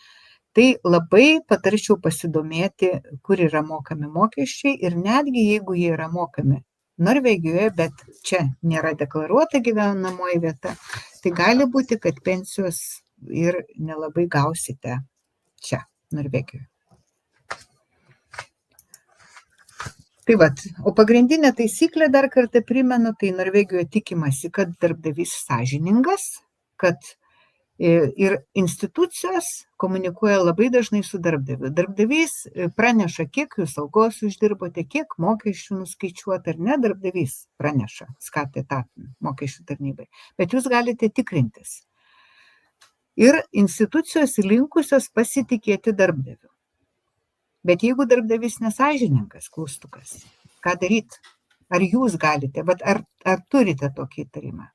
tai labai patarčiau pasidomėti, kur yra mokami mokesčiai ir netgi jeigu jie yra mokami Norvegijoje, bet čia nėra deklaruota gyvenamoji vieta, tai gali būti, kad pensijos ir nelabai gausite čia, Norvegijoje. Tai vat, o pagrindinė taisyklė, dar kartą primenu, tai Norvegijoje tikimasi, kad darbdavys sąžiningas, kad ir institucijos komunikuoja labai dažnai su darbdaviu. Darbdavys praneša, kiek jūs algos uždirbote, kiek mokesčių nuskaičiuota, ar ne, darbdavys praneša SKAT mokesčių tarnybai. Bet jūs galite tikrintis. Ir institucijos linkusios pasitikėti darbdaviu. Bet jeigu darbdavys nesąžiningas, klaustukas, ką daryti? Ar jūs galite, ar turite tokį įtarimą?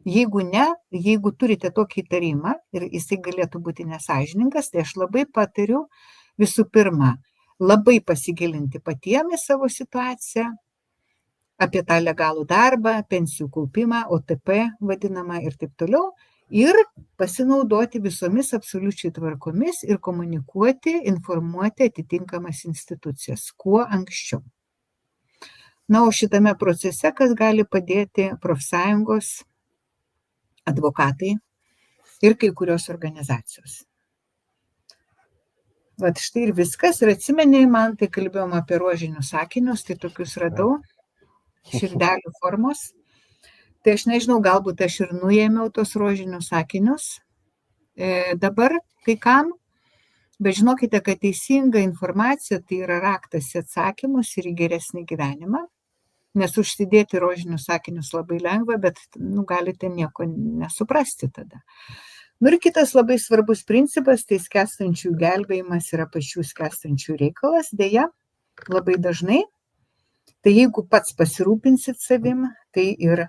Jeigu ne, jeigu turite tokį įtarimą ir jisai galėtų būti nesąžiningas, tai aš labai patariu visų pirma labai pasigilinti patiem į savo situaciją, apie tą legalų darbą, pensijų kaupimą, OTP vadinamą ir taip toliau. Ir pasinaudoti visomis absoliučiai tvarkomis ir komunikuoti, informuoti atitinkamas institucijas kuo anksčiau. Na, o šitame procese, kas gali padėti profsąjungos, advokatai ir kai kurios organizacijos. Vat štai ir viskas. Ir atsimeni, man tai kalbėjom apie rožinius sakinius, tai tokius radau, širdelių formos. Tai aš nežinau, galbūt aš ir nuėmiau tos rožinius sakinius dabar kai kam, bet žinokite, kad teisinga informacija tai yra raktas į atsakymus ir į geresnį gyvenimą, nes užsidėti rožinius sakinius labai lengva, bet galite nieko nesuprasti tada. Ir kitas labai svarbus principas, tai skęstančių gelbėjimas yra pačių skęstančių reikalas, deja, labai dažnai. Tai jeigu pats pasirūpinsit savim, tai ir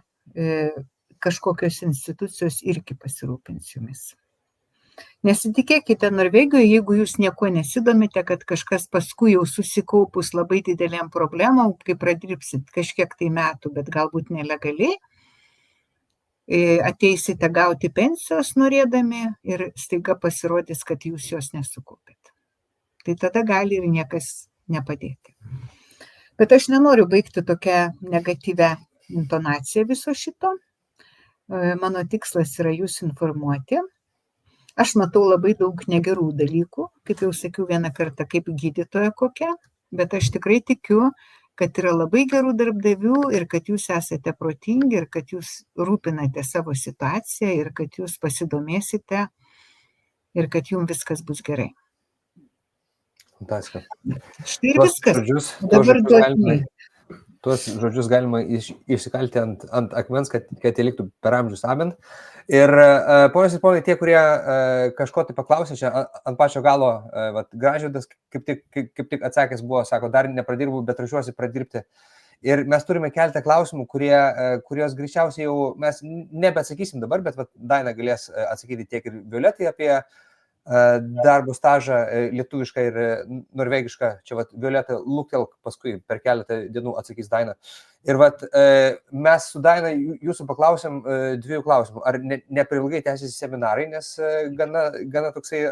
kažkokios institucijos irgi pasirūpins jumis. Nesitikėkite Norvegijoje, jeigu jūs nieko nesidomite, kad kažkas paskui jau susikaupus labai didelėm problemom, kai pradirbsit kažkiek tai metų, bet galbūt nelegaliai, ateisite gauti pensijos norėdami ir staiga pasirodys, kad jūs jos nesukaupėt. Tai tada gali ir niekas nepadėti. Bet aš nenoriu baigti tokią negatyvę intonacija viso šito. Mano tikslas yra jūs informuoti. Aš matau labai daug negerų dalykų, kaip jau sakiau vieną kartą, kaip gydytoja kokia, bet aš tikrai tikiu, kad yra labai gerų darbdavių ir kad jūs esate protingi ir kad jūs rūpinate savo situaciją ir kad jūs pasidomėsite ir kad jums viskas bus gerai. Fantastika. Štai ir viskas. Dabar duoti. Tuos žodžius galima išsikalti ant akmens, kad jie liktų per amžius amen. Ir ponios ir ponai, tie, kurie kažko tai paklausė čia ant pačio galo, Gražvydas kaip tik atsakęs buvo, sako, dar nepradirbau, bet ruošiuosi pradirbti. Ir mes turime keletą klausimų, kurios greičiausiai jau mes nebeatsakysim dabar, bet Daina galės atsakyti tiek ir Violetai apie darbo stažą lietuvišką ir norvegišką. Čia Violeta luktelk, paskui per keletą dienų atsakys Daina. Ir mes su Daina jūsų paklausėm dviejų klausimų. Ar ne per ilgai tęsiasi seminarai, nes gana toksai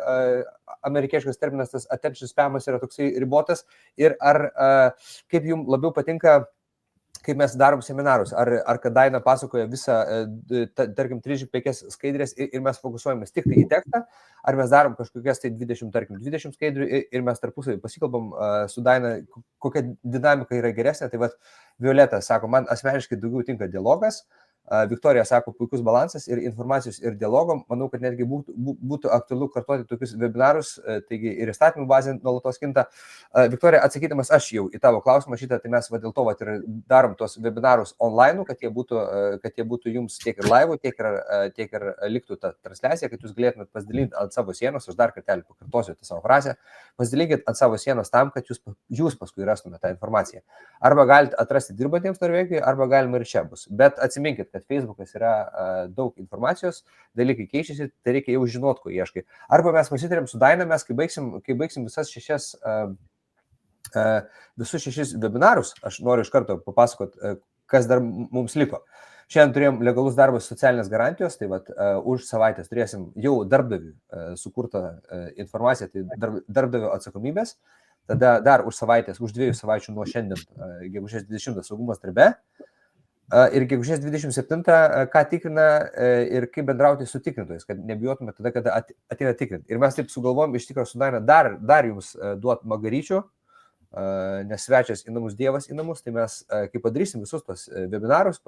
amerikiečias terminas, tas attention spamas yra toksai ribotas. Ir ar kaip jums labiau patinka, kaip mes darom seminarus, ar kad Daina pasakoja visą, tarkim, 35 skaidrės ir mes fokusuojamės tik tai į tekstą, ar mes darom kažkokias tai 20 skaidrių ir mes tarpusavį pasikalbam su Daina, kokia dinamika yra geresnė. Tai vat Violeta sako, man asmeniškai daugiau tinka dialogas, Viktorija sako, puikus balansas ir informacijos ir dialogo. Manau, kad netgi būtų aktualu kartuoti tokius webinarus, taigi ir įstatymų bazė nuolatos kinta. Viktorija, atsakydamas aš jau į tavo klausimą šitą, tai mes dėl to ir darom tos webinarus online, kad jie būtų jums tiek ir live, tiek ir liktų ta transliacija, kad jūs galėtumėt pasidalinti ant savo sienos. Aš dar kartelį pakartosiu tą savo frazę. Pasidalinkit ant savo sienos tam, kad jūs paskui rastumėte tą informaciją. Arba galite atrasti dirbantiems Norvegijoje, arba galima ir čia bus. Bet atsiminkit, kad Facebookas yra daug informacijos, dalykai keičiasi, tai reikia jau žinot, ko ieškai. Arba mes pasitarėm su Daina, mes kai baigsim visus 6 webinarus, aš noriu iš karto papasakoti, kas dar mums liko. Šiandien turėjom legalus darbas socialinės garantijos, tai už savaitės turėsim jau darbdavių sukurtą informaciją, tai darbdavio atsakomybės, tada dar už 2 savaičių nuo šiandien, gegužės 20 saugumas darbe, ir gegužės 27, ką tikrina ir kaip bendrauti su tikrintojais, kad nebijotume tada, kada ateina tikrinti. Ir mes taip sugalvojom iš tikrųjų su Daina dar jums duot magaryčių, nes svečias į namus, Dievas į namus, tai mes, kai padarysim visus tos webinarus,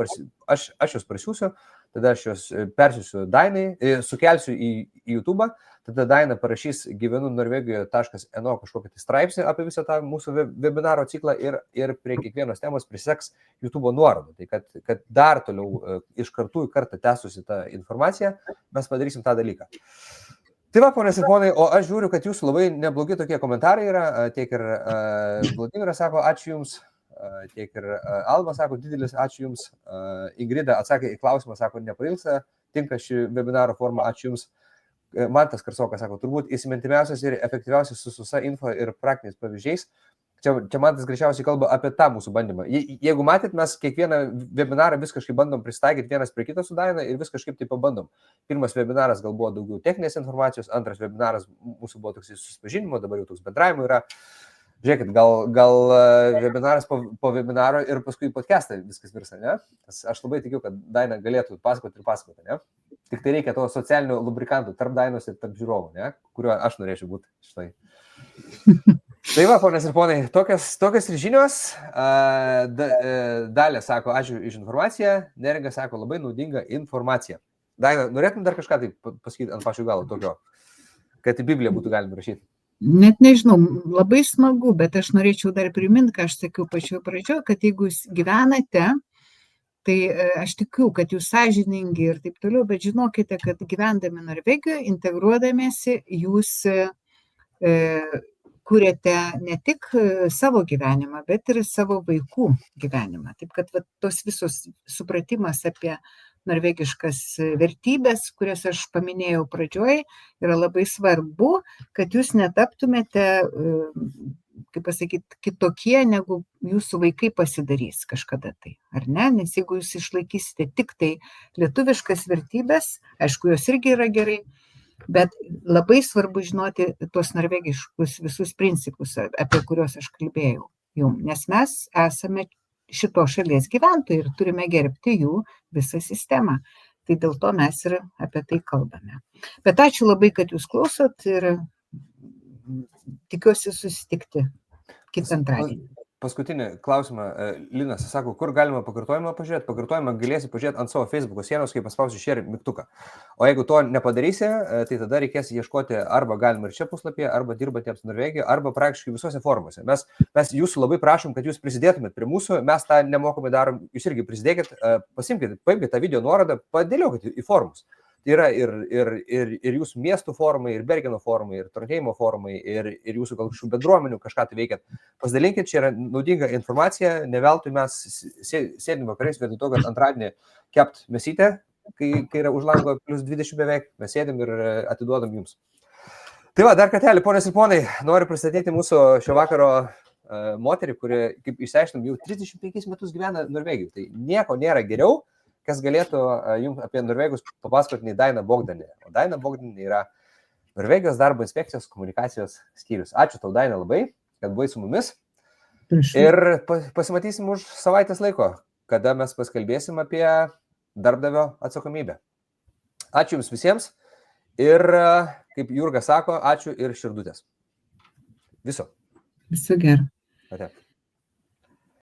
aš jūs prasiūsiu, tada aš jūs persiųsiu Dainai, sukelsiu į YouTube, tada Daina parašys gyvenu Norvegijoje.no kažkokį tai straipsnį apie visą tą mūsų webinaro ciklą ir prie kiekvienos temos priseks YouTube nuorodą. Tai kad dar toliau iš kartų į kartą tęstusi tą informaciją, mes padarysim tą dalyką. Tai va, ponės ir ponai, o aš žiūriu, kad jūsų labai neblogi tokie komentarai yra, tiek ir Vladimiras sako, ačiū jums, tiek ir Alma sako, didelis ačiū jums, Ingrida atsakė į klausimą, sako, neprailgsta, tinka ši webinaro forma, ačiū jums. Mantas Karsokas sako, turbūt įsimintimiausias ir efektyviausias su visa info ir praktiniais pavyzdžiais. Čia Mantas greičiausiai kalba apie tą mūsų bandymą. Jeigu matėt, mes kiekvieną webinarą vis kažkaip bandom pristaikyti vienas prie kito su Daina ir vis kažkaip tai pabandom. Pirmas webinaras gal buvo daugiau techninės informacijos, antras webinaras mūsų buvo toks susipažinimo, dabar jau toks bendravimo yra. Žiūrėkit, gal webinaras po webinaro ir paskui podcastą viskas virsta, ne? Aš labai tikiu, kad Daina galėtų pasakoti, ne? Tik tai reikia to socialinių lubrikantų tarp Dainos ir tarp žiūrovų, ne? Kuriuo aš norėčiau būti štai. Tai va, ponės ir ponai, tokios ir žinios. Dalė sako, ačiū iš informaciją, Neringa sako, labai naudinga informacija. Daina, norėtum dar kažką tai pasakyti ant pačių galo tokio, kad į Bibliją būtų galima rašyti? Net nežinau, labai smagu, bet aš norėčiau dar priminti, ką aš sakiau pačioje pradžioje, kad jeigu jūs gyvenate, tai aš tikiu, kad jūs sąžiningi ir taip toliau, bet žinokite, kad gyvendami Norvegijoje, integruodamiesi, jūs kuriate ne tik savo gyvenimą, bet ir savo vaikų gyvenimą. Taip kad tos visos supratimas apie norvegiškas vertybės, kurias aš paminėjau pradžioj, yra labai svarbu, kad jūs netaptumėte, kaip pasakyti, kitokie, negu jūsų vaikai pasidarys kažkada tai, ar ne? Nes jeigu jūs išlaikysite tik tai lietuviškas vertybės, aišku, jos irgi yra gerai, bet labai svarbu žinoti tuos norvegiškus visus principus, apie kuriuos aš kalbėjau jums, nes mes esame šito šalies gyventojai ir turime gerbti jų visą sistemą. Tai dėl to mes ir apie tai kalbame. Bet ačiū labai, kad jūs klausot ir tikiuosi susitikti kitą antradienį. Paskutinį klausimą, Linas sako, kur galima pakartojimą pažiūrėti? Pakartojimą galėsi pažiūrėti ant savo Facebook'o sienos, kai paspausi share mygtuką. O jeigu to nepadarysi, tai tada reikės ieškoti arba galima ir čia puslapyje, arba dirbantiems Norvegijoje, arba praktiškai visose formuose. Mes jūsų labai prašom, kad jūs prisidėtumėt prie mūsų, mes tą nemokamai darom, jūs irgi prisidėkit, pasimkite tą video nuorodą, padėliokit į forumus. Tai yra ir jūsų miestų forumai, ir Bergeno forumai, ir Trondheimo forumai, ir jūsų gal kažkokių bendruomenių kažką tai veikiat. Pasidalinkit, čia yra naudinga informacija, ne veltui mes sėdim vakarais, vietoj to, kad antradienį kept mėsytę, kai yra už lango plus 20 beveik, mes sėdim ir atiduodam jums. Tai va, dar kartelį, ponės ir ponai, noriu pristatyti mūsų šio vakaro moterį, kuri, kaip išsiaiškinom, jau 35 metus gyvena Norvegijoje. Tai nieko nėra geriau, kas galėtų jums apie Norvegus papasakoti nei Daina Bogdanė. O Daina Bogdanė yra Norvegijos darbo inspekcijos komunikacijos skyrius. Ačiū tau, Daina, labai, kad buvai su mumis. Ir pasimatysim už savaitės laiko. kada mes paskalbėsim apie darbdavio atsakomybę. Ačiū Jums visiems ir, kaip Jurga sako, ačiū ir širdutės. Viso. Viso gero. Ate.